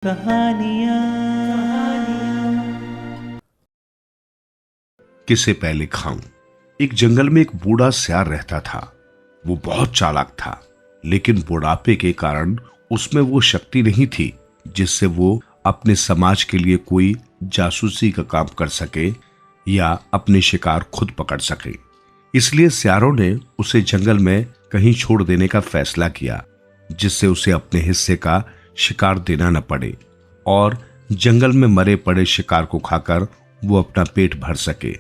कहानियाँ। किसे पहले खाऊं। एक जंगल में एक बूढ़ा सियार रहता था। वो बहुत चालाक था, लेकिन बुढ़ापे के कारण उसमें वो शक्ति नहीं थी जिससे वो अपने समाज के लिए कोई जासूसी का काम कर सके या अपने शिकार खुद पकड़ सके। इसलिए सियारों ने उसे जंगल में कहीं छोड़ देने का फैसला किया, जिससे उसे अपने हिस्से का शिकार देना न पड़े और जंगल में मरे पड़े शिकार को खाकर वो अपना पेट भर सके।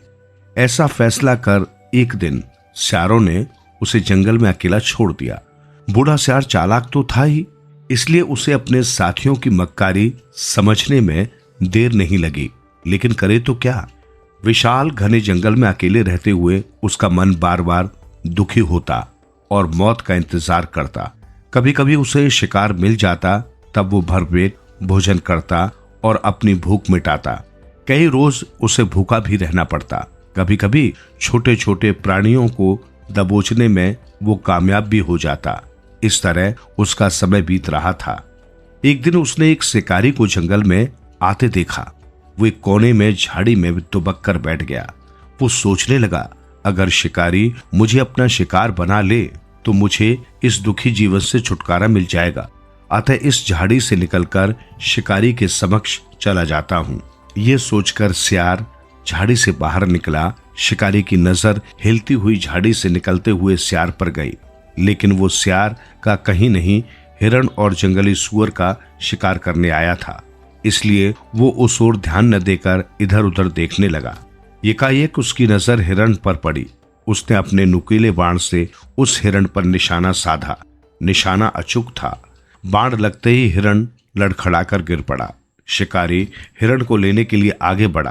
ऐसा फैसला कर एक दिन सियारों ने उसे जंगल में अकेला छोड़ दिया। बूढ़ा सियार चालाक तो था ही, इसलिए उसे अपने साथियों की मक्कारी समझने में देर नहीं लगी। लेकिन करे तो क्या। विशाल घने जंगल में अकेले रहते हुए उसका मन बार बार दुखी होता और मौत का इंतजार करता। कभी कभी उसे शिकार मिल जाता, तब वो भरपेट भोजन करता और अपनी भूख मिटाता। कई रोज उसे भूखा भी रहना पड़ता। कभी कभी छोटे छोटे प्राणियों को दबोचने में वो कामयाब भी हो जाता। इस तरह उसका समय बीत रहा था। एक दिन उसने एक शिकारी को जंगल में आते देखा। वो एक कोने में झाड़ी में दुबक कर बैठ गया। वो सोचने लगा, अगर शिकारी मुझे अपना शिकार बना ले तो मुझे इस दुखी जीवन से छुटकारा मिल जाएगा। अतः इस झाड़ी से निकलकर शिकारी के समक्ष चला जाता हूँ। ये सोचकर सियार झाड़ी से बाहर निकला। शिकारी की नजर हिलती हुई झाड़ी से निकलते हुए सियार पर गई, लेकिन वो सियार का कहीं नहीं हिरण और जंगली सूअर का शिकार करने आया था। इसलिए वो उस ओर ध्यान न देकर इधर उधर देखने लगा। एकाएक उसकी नजर हिरण पर पड़ी। उसने अपने नुकीले बाण से उस हिरण पर निशाना साधा। निशाना अचूक था। बाण लगते ही हिरण लड़खड़ाकर गिर पड़ा। शिकारी हिरण को लेने के लिए आगे बढ़ा।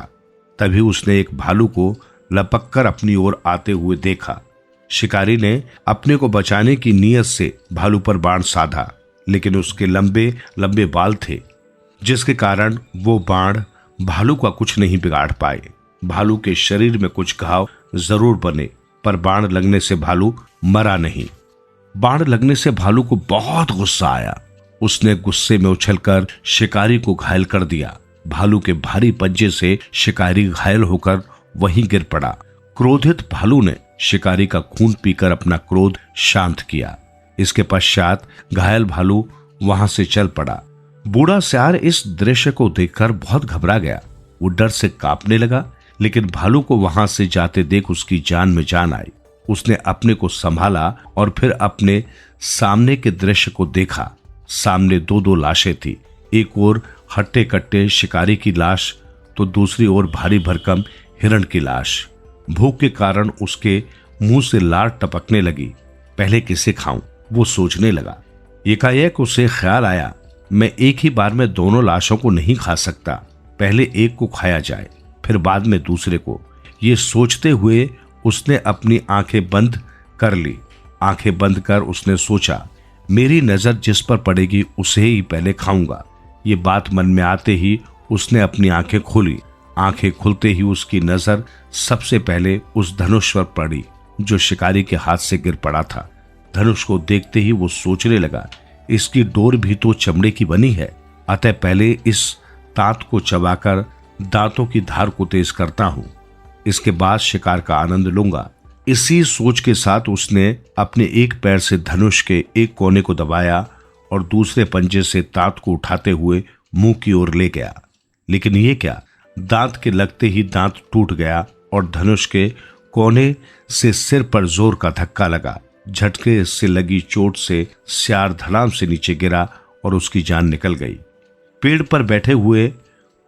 तभी उसने एक भालू को लपककर अपनी ओर आते हुए देखा। शिकारी ने अपने को बचाने की नीयत से भालू पर बाण साधा, लेकिन उसके लंबे लंबे बाल थे, जिसके कारण वो बाण भालू का कुछ नहीं बिगाड़ पाए। भालू के शरीर में कुछ घाव जरूर बने, पर बाण लगने से भालू मरा नहीं। बाण लगने से भालू को बहुत गुस्सा आया। उसने गुस्से में उछलकर शिकारी को घायल कर दिया। भालू के भारी पंजे से शिकारी घायल होकर वहीं गिर पड़ा। क्रोधित भालू ने शिकारी का खून पीकर अपना क्रोध शांत किया। इसके पश्चात घायल भालू वहां से चल पड़ा। बूढ़ा सियार इस दृश्य को देखकर बहुत घबरा गया। वो डर से कांपने लगा, लेकिन भालू को वहां से जाते देख उसकी जान में जान आई। उसने अपने को संभाला और फिर अपने सामने के दृश्य को देखा। सामने दो दो लाशें थी। एक ओर हट्टे कट्टे शिकारी की लाश, तो दूसरी ओर भारी भरकम हिरण की लाश। भूख के कारण उसके मुंह से लार टपकने लगी। पहले किसे खाऊं, वो सोचने लगा। एकाएक उसे ख्याल आया, मैं एक ही बार में दोनों लाशों को नहीं खा सकता। पहले एक को खाया जाए, फिर बाद में दूसरे को। ये सोचते हुए उसने अपनी आंखें बंद कर ली। आंखें बंद कर उसने सोचा, मेरी नजर जिस पर पड़ेगी उसे ही पहले खाऊंगा। ये बात मन में आते ही उसने अपनी आंखें खोली। आंखें खुलते ही उसकी नजर सबसे पहले उस धनुष पर पड़ी जो शिकारी के हाथ से गिर पड़ा था। धनुष को देखते ही वो सोचने लगा, इसकी डोर भी तो चमड़े की बनी है, अतः पहले इस दांत को चबाकर दांतों की धार को तेज करता हूं, इसके बाद शिकार का आनंद लूंगा। इसी सोच के साथ उसने अपने एक पैर से धनुष के एक कोने को दबाया और दूसरे पंजे से दांत को उठाते हुए मुंह की ओर ले गया। लेकिन ये क्या, दांत के लगते ही दांत टूट गया और धनुष के कोने से सिर पर जोर का धक्का लगा। झटके से लगी चोट से सियार धड़ाम से नीचे गिरा और उसकी जान निकल गई। पेड़ पर बैठे हुए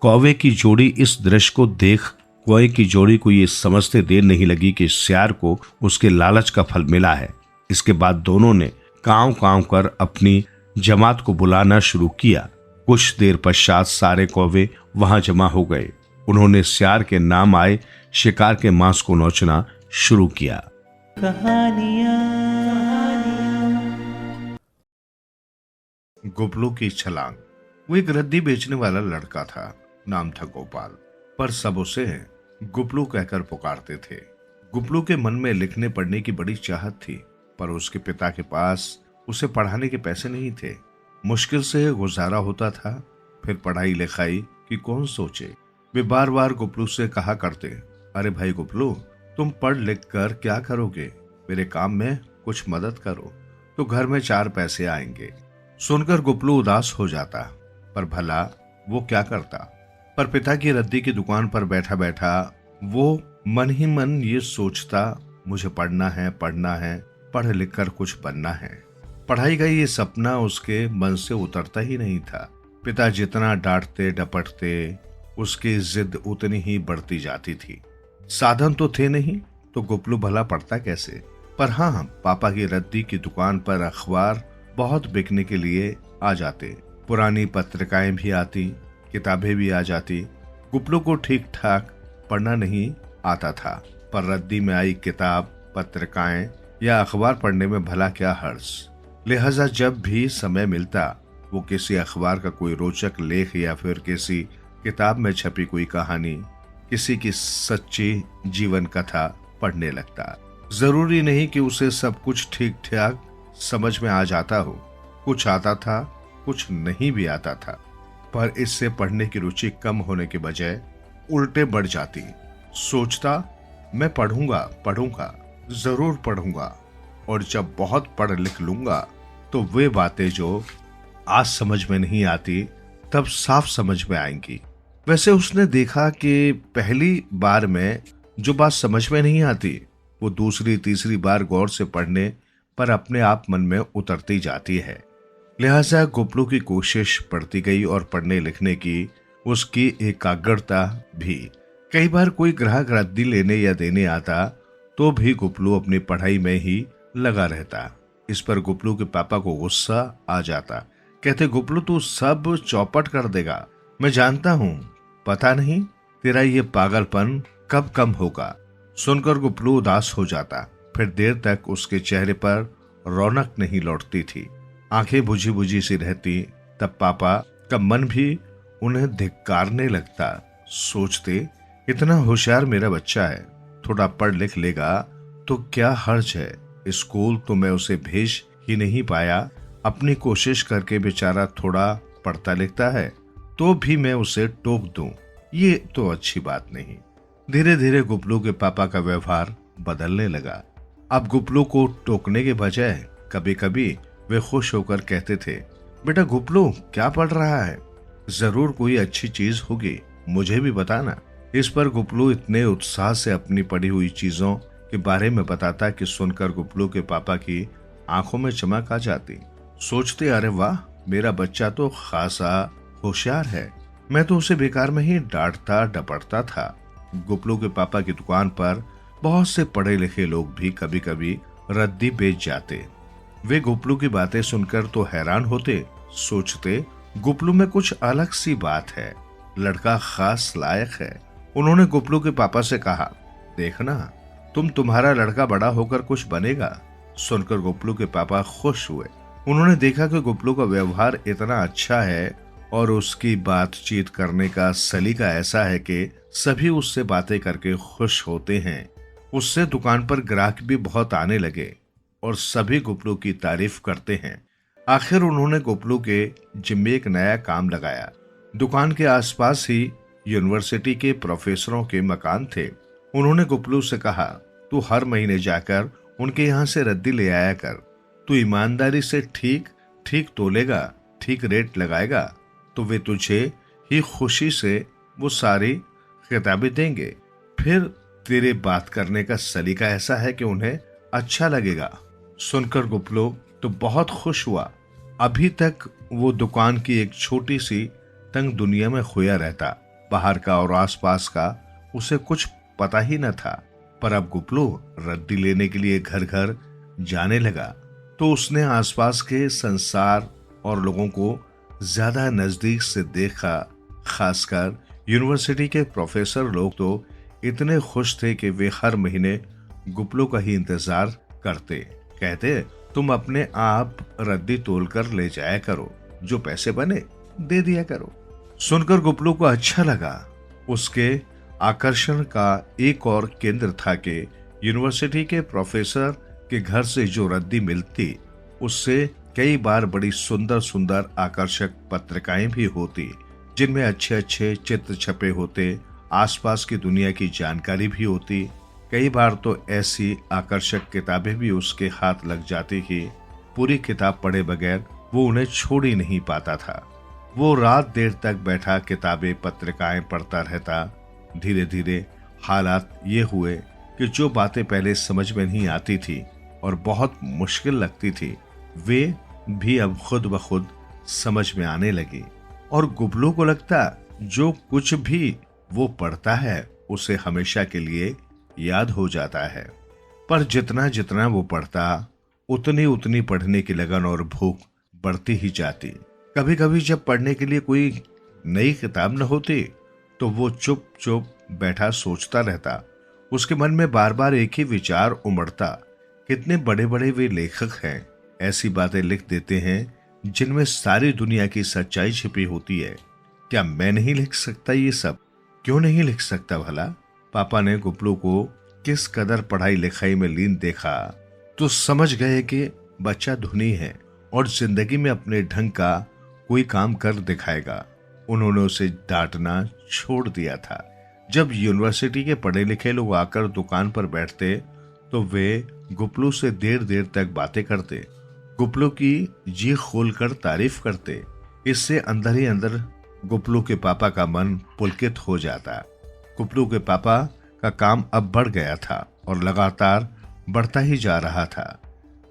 कौवे की जोड़ी इस दृश्य को देख कौवे की जोड़ी को ये समझते देर नहीं लगी कि सियार को उसके लालच का फल मिला है। इसके बाद दोनों ने कांव कांव कर अपनी जमात को बुलाना शुरू किया। कुछ देर पश्चात सारे कौवे वहां जमा हो गए। उन्होंने सियार के नाम आए शिकार के मांस को नोचना शुरू किया। कहानियाँ। गुबलू की छलांग। वो एक रद्दी बेचने वाला लड़का था। नाम था गोपाल, पर सब उसे गुबलू कहकर पुकारते थे। गुबलू के मन में लिखने पढ़ने की बड़ी चाहत थी, पर उसके पिता के पास उसे पढ़ाने के पैसे नहीं थे। मुश्किल से गुजारा होता था। फिर पढ़ाई लिखाई की कौन सोचे। वे बार बार गुपलू से कहा करते, अरे भाई गुपलू, तुम पढ़ लिख कर क्या करोगे, मेरे काम में कुछ मदद करो तो घर में 4 पैसे आएंगे। सुनकर गुपलू उदास हो जाता, पर भला वो क्या करता। पर पिता की रद्दी की दुकान पर बैठा बैठा वो मन ही मन ये सोचता, मुझे पढ़ना है, पढ़ लिख कर कुछ बनना है। पढ़ाई का ये सपना उसके मन से उतरता ही नहीं था। पिता जितना डांटते डपटते उसकी जिद उतनी ही बढ़ती जाती थी। साधन तो थे नहीं तो गुपलू भला पढ़ता कैसे। पर हाँ, पापा की रद्दी की दुकान पर अखबार बहुत बिकने के लिए आ जाते। पुरानी पत्रिकाएं भी आती, किताबें भी आ जाती। गुपलू को ठीक ठाक पढ़ना नहीं आता था, पर रद्दी में आई किताब, पत्रिकाएं या अखबार पढ़ने में भला क्या हर्ज। लिहाजा जब भी समय मिलता वो किसी अखबार का कोई रोचक लेख या फिर किसी किताब में छपी कोई कहानी, किसी की सच्ची जीवन कथा पढ़ने लगता। जरूरी नहीं कि उसे सब कुछ ठीक ठाक समझ में आ जाता हो, कुछ आता था, कुछ नहीं भी आता था, पर इससे पढ़ने की रुचि कम होने के बजाय उल्टे बढ़ जाती। सोचता, मैं पढ़ूंगा, जरूर पढ़ूंगा, और जब बहुत पढ़ लिख लूंगा तो वे बातें जो आज समझ में नहीं आती तब साफ समझ में आएंगी। वैसे उसने देखा कि पहली बार में जो बात समझ में नहीं आती वो दूसरी तीसरी बार गौर से पढ़ने पर अपने आप मन में उतरती जाती है। लिहाजा गुपलू की कोशिश बढ़ती गई और पढ़ने लिखने की उसकी एकाग्रता भी। कई बार कोई ग्राहक रद्दी लेने या देने आता तो भी गुपलू अपनी पढ़ाई में ही लगा रहता। इस पर गुपलू के पापा को गुस्सा आ जाता। कहते, गुपलू तू सब चौपट कर देगा, मैं जानता हूँ, पता नहीं तेरा ये पागलपन कब कम होगा। सुनकर गुपलू उदास हो जाता। फिर देर तक उसके चेहरे पर रौनक नहीं लौटती थी, आंखें बुझी बुझी सी रहती। तब पापा का मन भी उन्हें धिक्कारने लगता। सोचते, इतना होशियार मेरा बच्चा है, थोड़ा पढ़ लिख लेगा तो क्या हर्ज है। स्कूल तो मैं उसे भेज ही नहीं पाया, अपनी कोशिश करके बेचारा थोड़ा पढ़ता लिखता है तो भी मैं उसे टोक दूं, ये तो अच्छी बात नहीं। धीरे धीरे गुपलू के पापा का व्यवहार बदलने लगा। अब गुपलू को टोकने के बजाय कभी कभी वे खुश होकर कहते थे, बेटा गुपलू क्या पढ़ रहा है, जरूर कोई अच्छी चीज होगी, मुझे भी बताना। इस पर गुपलू इतने उत्साह से अपनी पढ़ी हुई चीजों के बारे में बताता कि सुनकर गुपलू के पापा की आंखों में चमक आ जाती। सोचते, अरे वाह, मेरा बच्चा तो खासा होशियार है, मैं तो उसे बेकार में ही डांटता डपटता था। गुपलू के पापा की दुकान पर बहुत से पढ़े लिखे लोग भी कभी कभी रद्दी बेच जाते। वे गुपलू की बातें सुनकर तो हैरान होते, सोचते गुपलू में कुछ अलग सी बात है, लड़का खास लायक है। उन्होंने गुपलू के पापा से कहा, देखना तुम्हारा लड़का बड़ा होकर कुछ बनेगा। सुनकर गुपलू के पापा खुश हुए। उन्होंने देखा कि गुपलू का व्यवहार इतना अच्छा है और उसकी बातचीत करने का सलीका ऐसा है कि सभी उससे बातें करके खुश होते हैं। उससे दुकान पर ग्राहक भी बहुत आने लगे और सभी गुपलू की तारीफ करते हैं। आखिर उन्होंने गुपलू के जिम्मे एक नया काम लगाया। दुकान के आसपास ही यूनिवर्सिटी के प्रोफेसरों के मकान थे। उन्होंने गुपलू से कहा, तू हर महीने जाकर उनके यहाँ से रद्दी ले आया कर, तू ईमानदारी से ठीक तोलेगा, ठीक रेट लगाएगा तो वे तुझे ही खुशी से वो सारी किताबें देंगे। फिर तेरे बात करने का सलीका ऐसा है कि उन्हें अच्छा लगेगा। सुनकर गुपलू तो बहुत खुश हुआ। अभी तक वो दुकान की एक छोटी सी तंग दुनिया में खोया रहता, बाहर का और आसपास का उसे कुछ पता ही न था। पर अब गुपलू रद्दी लेने के लिए घर घर जाने लगा तो उसने आसपास के संसार और लोगों को ज्यादा नजदीक से देखा। खासकर यूनिवर्सिटी के प्रोफेसर लोग तो इतने खुश थे कि वे हर महीने गुपलू का ही इंतजार करते। कहते, तुम अपने आप रद्दी तोल कर ले जाया करो, जो पैसे बने दे दिया करो। सुनकर गुपलू को अच्छा लगा। उसके आकर्षण का एक और केंद्र था कि यूनिवर्सिटी के प्रोफेसर के घर से जो रद्दी मिलती उससे कई बार बड़ी सुंदर सुंदर आकर्षक पत्रिकाएं भी होती। जिनमें अच्छे अच्छे चित्र छपे होते, आसपास की दुनिया की जानकारी भी होती। कई बार तो ऐसी आकर्षक किताबें भी उसके हाथ लग जाती कि पूरी किताब पढ़े बगैर वो उन्हें छोड़ ही नहीं पाता था। वो रात देर तक बैठा किताबें पत्रिकाएं पढ़ता रहता। धीरे धीरे हालात ये हुए कि जो बातें पहले समझ में नहीं आती थी और बहुत मुश्किल लगती थी, वे भी अब खुद ब खुद समझ में आने लगी। और गुबलू को लगता जो कुछ भी वो पढ़ता है उसे हमेशा के लिए याद हो जाता है। पर जितना जितना वो पढ़ता, उतनी उतनी पढ़ने की लगन और भूख बढ़ती ही जाती। कभी कभी जब पढ़ने के लिए कोई नई किताब न होती तो वो चुप चुप बैठा सोचता रहता। उसके मन में बार बार एक ही विचार उमड़ता, कितने बड़े बड़े वे लेखक हैं, ऐसी बातें लिख देते हैं जिनमें सारी दुनिया की सच्चाई छिपी होती है। क्या मैं नहीं लिख सकता ये सब? क्यों नहीं लिख सकता भला? पापा ने गुबलू को किस कदर पढ़ाई लिखाई में लीन देखा तो समझ गए कि बच्चा धुनी है और जिंदगी में अपने ढंग का कोई काम कर दिखाएगा। उन्होंने उसे डांटना छोड़ दिया था। जब यूनिवर्सिटी के पढ़े लिखे लोग आकर दुकान पर बैठते तो वे गुबलू से देर देर तक बातें करते, गुबलू की जी खोलकर तारीफ करते। इससे अंदर ही अंदर गुबलू के पापा का मन पुलकित हो जाता। गुबलू के पापा का काम अब बढ़ गया था और लगातार बढ़ता ही जा रहा था।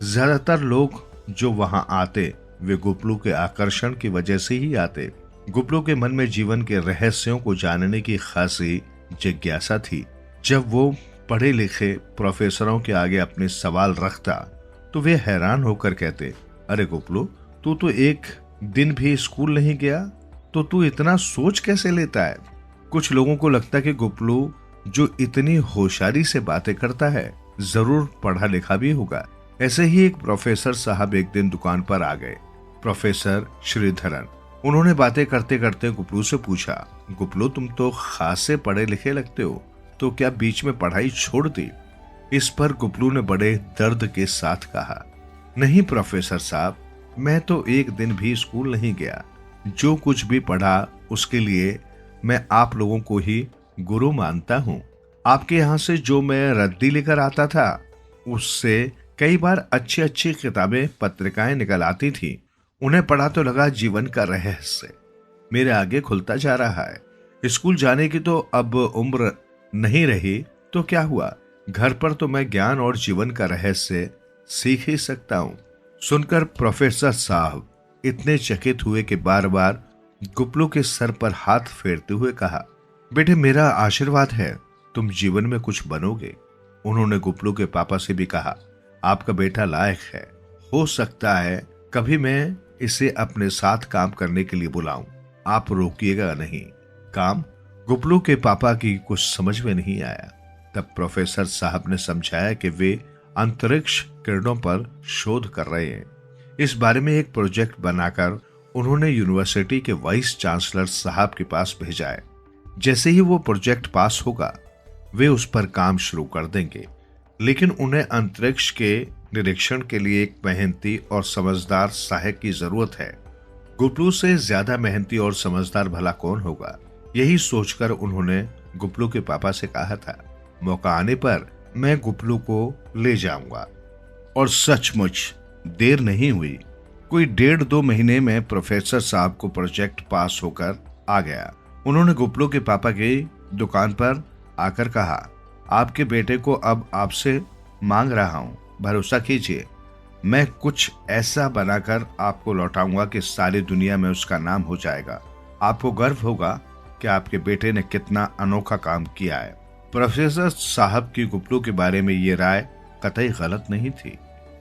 ज्यादातर लोग जो वहां आते वे गुबलू के आकर्षण की वजह से ही आते। गुबलू के मन में जीवन के रहस्यों को जानने की खासी जिज्ञासा थी। जब वो पढ़े लिखे प्रोफेसरों के आगे अपने सवाल रखता तो वे हैरान होकर कहते, अरे गुबलू, तू तो एक दिन भी स्कूल नहीं गया, तो तू इतना सोच कैसे लेता है? कुछ लोगों को लगता कि गुबलू जो इतनी होशियारी से बातें करता है जरूर पढ़ा लिखा भी होगा। ऐसे ही एक प्रोफेसर साहब एक दिन दुकान पर आ गए, प्रोफेसर श्रीधरन। उन्होंने बातें करते करते गुबलू से पूछा, गुबलू तुम तो खासे पढ़े लिखे लगते हो, तो क्या बीच में पढ़ाई छोड़ दी? इस पर गुबलू ने बड़े दर्द के साथ कहा, नहीं प्रोफेसर साहब, मैं तो एक दिन भी स्कूल नहीं गया। जो कुछ भी पढ़ा उसके लिए मैं आप लोगों को ही गुरु मानता हूँ। आपके यहाँ से जो मैं रद्दी लेकर आता था उससे कई बार अच्छी अच्छी किताबें पत्रिकाएं निकल आती थी। उन्हें पढ़ा तो लगा जीवन का रहस्य मेरे आगे खुलता जा रहा है। स्कूल जाने की तो अब उम्र नहीं रही तो क्या हुआ, घर पर तो मैं ज्ञान और जीवन का रहस्य सीख ही सकता हूँ। सुनकर प्रोफेसर साहब इतने चकित हुए कि बार बार गुबलू के सर पर हाथ फेरते हुए कहा, बेटे मेरा आशीर्वाद है, तुम जीवन में कुछ बनोगे। उन्होंने गुबलू के पापा से भी कहा, आपका बेटा लायक है, हो सकता है कभी मैं इसे अपने साथ काम करने के लिए बुलाऊं, आप रोकिएगा नहीं। काम? गुबलू के पापा की कुछ समझ में नहीं आया। तब प्रोफेसर साहब ने समझाया कि वे अंतरिक्ष किरणों पर शोध कर रहे हैं। इस बारे में एक प्रोजेक्ट बनाकर उन्होंने यूनिवर्सिटी के वाइस चांसलर साहब के पास भेजा है। जैसे ही वो प्रोजेक्ट पास होगा वे उस पर काम शुरू कर देंगे, लेकिन उन्हें अंतरिक्ष के निरीक्षण के लिए एक मेहनती और समझदार सहायक की जरूरत है। गुबलू से ज्यादा मेहनती और समझदार भला कौन होगा? यही सोचकर उन्होंने गुबलू के पापा से कहा था, मौका आने पर मैं गुबलू को ले जाऊंगा। और सचमुच देर नहीं हुई। कोई 1.5-2 महीने में प्रोफेसर साहब को प्रोजेक्ट पास होकर आ गया। उन्होंने गुबलू के पापा की दुकान पर आकर कहा, आपके बेटे को अब आपसे मांग रहा हूं, भरोसा कीजिए, मैं कुछ ऐसा बनाकर आपको लौटाऊंगा कि सारी दुनिया में उसका नाम हो जाएगा। आपको गर्व होगा कि आपके बेटे ने कितना अनोखा काम किया है। प्रोफेसर साहब की गुबलू के बारे में ये राय कतई गलत नहीं थी।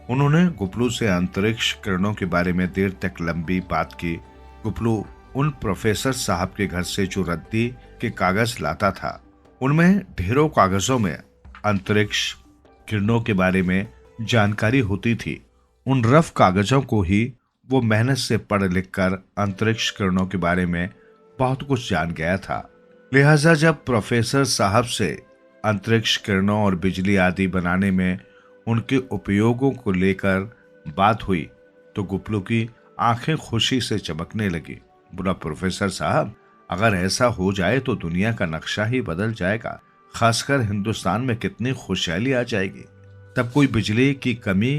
उन्होंने गुबलू से अंतरिक्ष किरणों के बारे में देर तक लंबी बात की। गुबलू उन प्रोफेसर साहब के घर से जो रद्दी के कागज लाता था, उनमें ढेरों कागजों में अंतरिक्ष किरणों के बारे में जानकारी होती थी। उन रफ कागजों को ही वो मेहनत से पढ़ लिख कर अंतरिक्ष किरणों के बारे में बहुत कुछ जान गया था। लिहाजा जब प्रोफेसर साहब से अंतरिक्ष किरणों और बिजली आदि बनाने में उनके उपयोगों को लेकर बात हुई तो गुबलू की आंखें खुशी से चमकने लगी। बोला, प्रोफेसर साहब, अगर ऐसा हो जाए तो दुनिया का नक्शा ही बदल जाएगा, खासकर हिंदुस्तान में कितनी खुशहाली आ जाएगी। तब कोई बिजली की कमी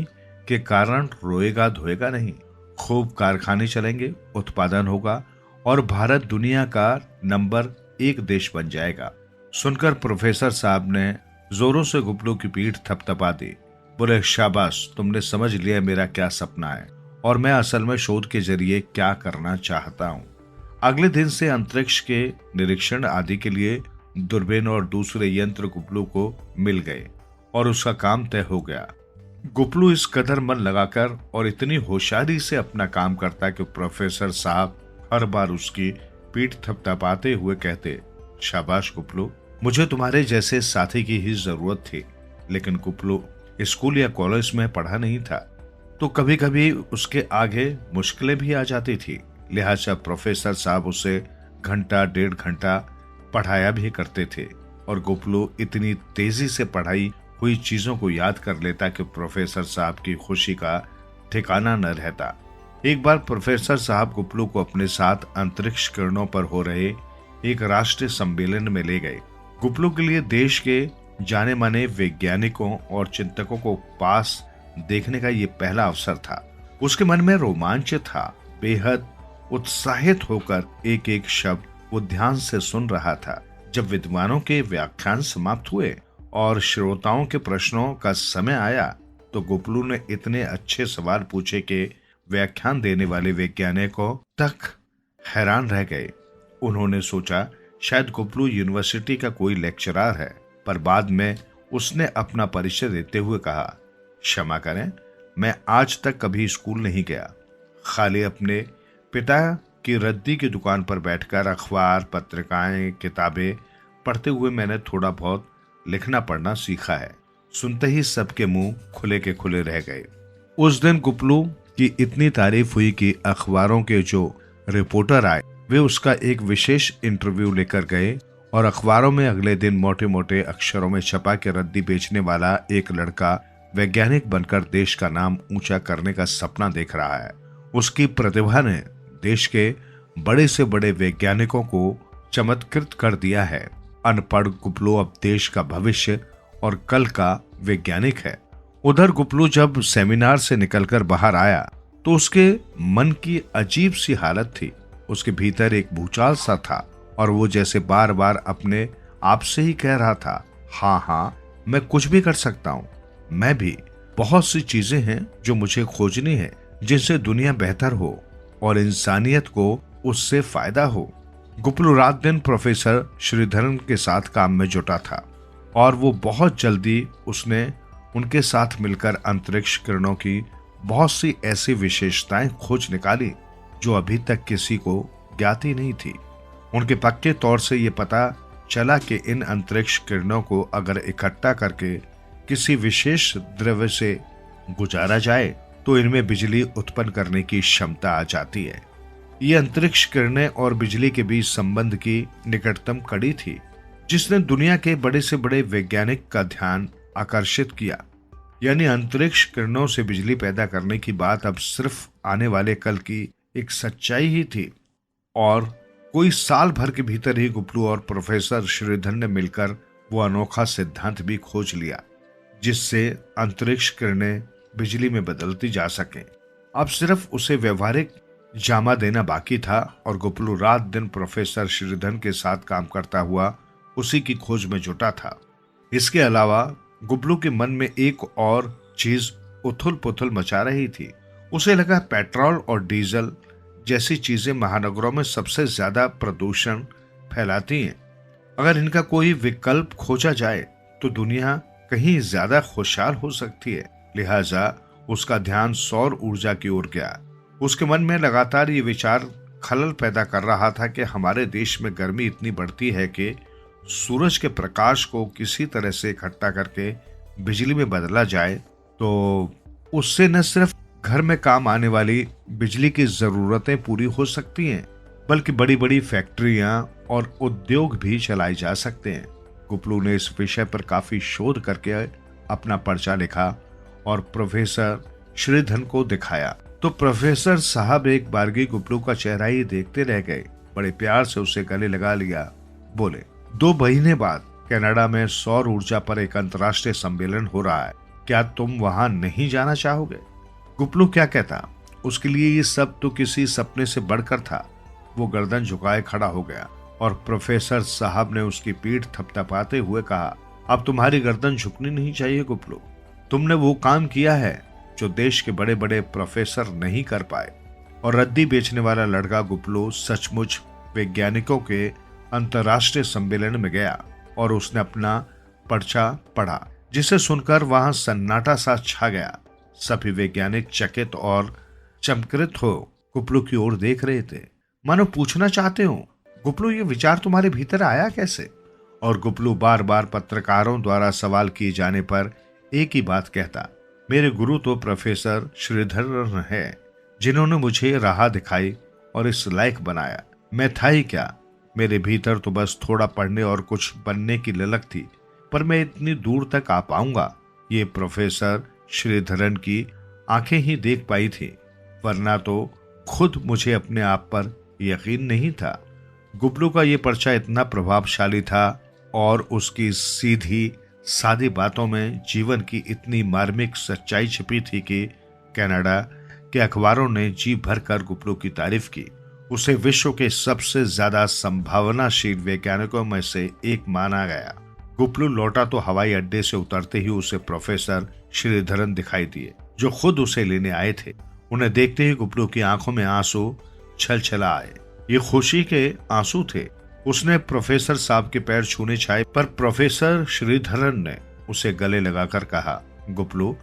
के कारण रोएगा धोएगा नहीं, खूब कारखाने चलेंगे, उत्पादन होगा और भारत दुनिया का नंबर 1 देश बन जाएगा। सुनकर प्रोफेसर साहब ने जोरों से गुपलू की पीठ थपथपा दी। बोले, शाबाश, तुमने समझ लिया मेरा क्या सपना है और मैं असल में शोध के जरिए क्या करना चाहता हूँ। अगले दिन से अंतरिक्ष के निरीक्षण आदि के लिए दूरबीन और दूसरे यंत्र गुपलू को मिल गए और उसका काम तय हो गया। गुपलू इस कदर मन लगाकर और इतनी होशियारी से अपना काम करता कि प्रोफेसर साहब हर बार उसकी पीठ थपथपाते हुए कहते, शाबाश गुपलू, मुझे तुम्हारे जैसे साथी की ही जरूरत थी। लेकिन गुपलू स्कूल या कॉलेज में पढ़ा नहीं था, तो कभी कभी उसके आगे मुश्किलें भी आ जाती थी। लिहाजा प्रोफेसर साहब उसे घंटा 1.5 घंटा पढ़ाया भी करते थे और गुपलू इतनी तेजी से पढ़ाई हुई चीजों को याद कर लेता कि प्रोफेसर साहब की खुशी का ठिकाना न रहता। एक बार प्रोफेसर साहब गुपलू को अपने साथ अंतरिक्ष किरणों पर हो रहे एक राष्ट्रीय सम्मेलन में ले गए। गुपलू के लिए देश के जाने माने वैज्ञानिकों और चिंतकों को पास देखने का ये पहला अवसर था। उसके मन में रोमांच था। बेहद उत्साहित होकर एक एक शब्द वो ध्यान से सुन रहा था। जब विद्वानों के व्याख्यान समाप्त हुए और श्रोताओं के प्रश्नों का समय आया तो गुपलू ने इतने अच्छे सवाल पूछे कि व्याख्यान देने वाले वैज्ञानिकों तक हैरान रह गए। उन्होंने सोचा शायद गुपलू यूनिवर्सिटी का कोई लेक्चरर है, पर बाद में उसने अपना परिचय देते हुए कहा, क्षमा करें, मैं आज तक कभी स्कूल नहीं गया। खाली अपने पिता की रद्दी की दुकान पर बैठकर अखबार, पत्रिकाएं, किताबें पढ़ते हुए मैंने थोड़ा बहुत लिखना पढ़ना सीखा है। सुनते ही सबके मुंह खुले के खुले रह गए। उस दिन गुपलू की इतनी तारीफ हुई कि अखबारों के जो रिपोर्टर आए वे उसका एक विशेष इंटरव्यू लेकर गए और अखबारों में अगले दिन मोटे मोटे अक्षरों में छपा के रद्दी बेचने वाला एक लड़का वैज्ञानिक बनकर देश का नाम ऊंचा करने का सपना देख रहा है। उसकी प्रतिभा ने देश के बड़े से बड़े वैज्ञानिकों को चमत्कृत कर दिया है। अनपढ़ गुपलू अब देश का भविष्य और कल का वैज्ञानिक है। उधर गुपलू जब सेमिनार से निकलकर बाहर आया तो उसके मन की अजीब सी हालत थी। उसके भीतर एक भूचाल सा था और वो जैसे बार बार अपने आप से ही कह रहा था, हाँ, मैं कुछ भी कर सकता हूँ। मैं भी, बहुत सी चीजें हैं जो मुझे खोजनी है, जिनसे दुनिया बेहतर हो और इंसानियत को उससे फायदा हो। गुपलू रात दिन प्रोफेसर श्रीधरन के साथ काम में जुटा था और वो बहुत जल्दी उसने उनके साथ मिलकर अंतरिक्ष किरणों की बहुत सी ऐसी विशेषताएं खोज निकाली जो अभी तक किसी को ज्ञात ही नहीं थी। उनके पक्के तौर से ये पता चला कि इन अंतरिक्ष किरणों को अगर इकट्ठा करके किसी विशेष द्रव्य से गुजारा जाए तो इनमें बिजली उत्पन्न करने की क्षमता आ जाती है। ये अंतरिक्ष किरणें और बिजली के बीच संबंध की निकटतम कड़ी थी जिसने दुनिया के बड़े से बड़े वैज्ञानिक का ध्यान आकर्षित किया। यानी अंतरिक्ष किरणों से बिजली पैदा करने की बात अब सिर्फ आने वाले कल की एक सच्चाई ही थी और कोई साल भर के भीतर ही गुपलू और प्रोफेसर श्रीधर ने मिलकर वो अनोखा सिद्धांत भी खोज लिया जिससे अंतरिक्ष किरणें बिजली में बदलती जा सकें। अब सिर्फ उसे व्यवहारिक जामा देना बाकी था और गुपलू रात दिन प्रोफेसर श्रीधर के साथ काम करता हुआ उसी की खोज में जुटा था। इसके अलावा गुपलू के मन में एक और चीज उथल पुथल मचा रही थी। उसे लगा पेट्रोल और डीजल जैसी चीजें महानगरों में सबसे ज्यादा प्रदूषण फैलाती हैं। अगर इनका कोई विकल्प खोजा जाए तो दुनिया कहीं ज्यादा खुशहाल हो सकती है। लिहाजा उसका ध्यान सौर ऊर्जा की ओर गया। उसके मन में लगातार ये विचार खलल पैदा कर रहा था कि हमारे देश में गर्मी इतनी बढ़ती है कि सूरज के प्रकाश को किसी तरह से इकट्ठा करके बिजली में बदला जाए तो उससे न सिर्फ घर में काम आने वाली बिजली की जरूरतें पूरी हो सकती हैं बल्कि बड़ी बड़ी फैक्ट्रियां और उद्योग भी चलाए जा सकते हैं। गुपलू ने इस विषय पर काफी शोध करके अपना पर्चा लिखा और प्रोफेसर श्रीधर को दिखाया तो प्रोफेसर साहब एक बारगी गुपलू का चेहरा ही देखते रह गए। बड़े प्यार से उसे गले लगा लिया। बोले, 2 महीने बाद कनाडा में सौर ऊर्जा पर एक अंतर्राष्ट्रीय सम्मेलन हो रहा है, क्या तुम वहां नहीं जाना चाहोगे? गुपलू क्या कहता, उसके लिए ये सब तो किसी सपने से बढ़कर था। वो गर्दन झुकाए खड़ा हो गया और प्रोफेसर साहब ने उसकी पीठ थपथपाते हुए कहा, अब तुम्हारी गर्दन झुकनी नहीं चाहिए गुपलू। तुमने वो काम किया है जो देश के बड़े बड़े प्रोफेसर नहीं कर पाए। और रद्दी बेचने वाला लड़का गुपलू सचमुच वैज्ञानिकों के अंतर्राष्ट्रीय सम्मेलन में गया और उसने अपना पर्चा पढ़ा, जिसे सुनकर वहां सन्नाटा सा छा गया। सभी वैज्ञानिक चकित और चमकृत हो गुपलू की ओर देख रहे थे, मानो पूछना चाहते हो, गुपलू ये विचार तुम्हारे भीतर आया कैसे? और गुपलू बार बार पत्रकारों द्वारा सवाल किए जाने पर एक ही बात कहता, मेरे गुरु तो प्रोफेसर श्रीधरन है, जिन्होंने मुझे राह दिखाई और इस लायक बनाया। मैं था ही क्या, मेरे भीतर तो बस थोड़ा पढ़ने और कुछ बनने की ललक थी, पर मैं इतनी दूर तक आ पाऊंगा ये प्रोफेसर श्रीधरन की आंखें ही देख पाई थी, वरना तो खुद मुझे अपने आप पर यकीन नहीं था। गुपलू का ये पर्चा इतना प्रभावशाली था और उसकी सीधी सादी बातों में जीवन की इतनी मार्मिक सच्चाई छिपी थी कि कनाडा के अखबारों ने जी भरकर गुपलू की तारीफ की। उसे विश्व के सबसे ज्यादा संभावनाशील वैज्ञानिकों में से एक माना गया। गुपलू लौटा तो हवाई अड्डे से उतरते ही उसे प्रोफेसर श्रीधरन दिखाई दिए, जो खुद उसे लेने आए थे। उन्हें देखते ही गुपलू की आंखों में आंसू छलछला आए। ये खुशी के आंसू थे। उसने प्रोफेसर साहब के पैर छूने चाहे, पर प्रोफेसर श्रीधरन ने उसे गले लगाकर कहा, गुपलू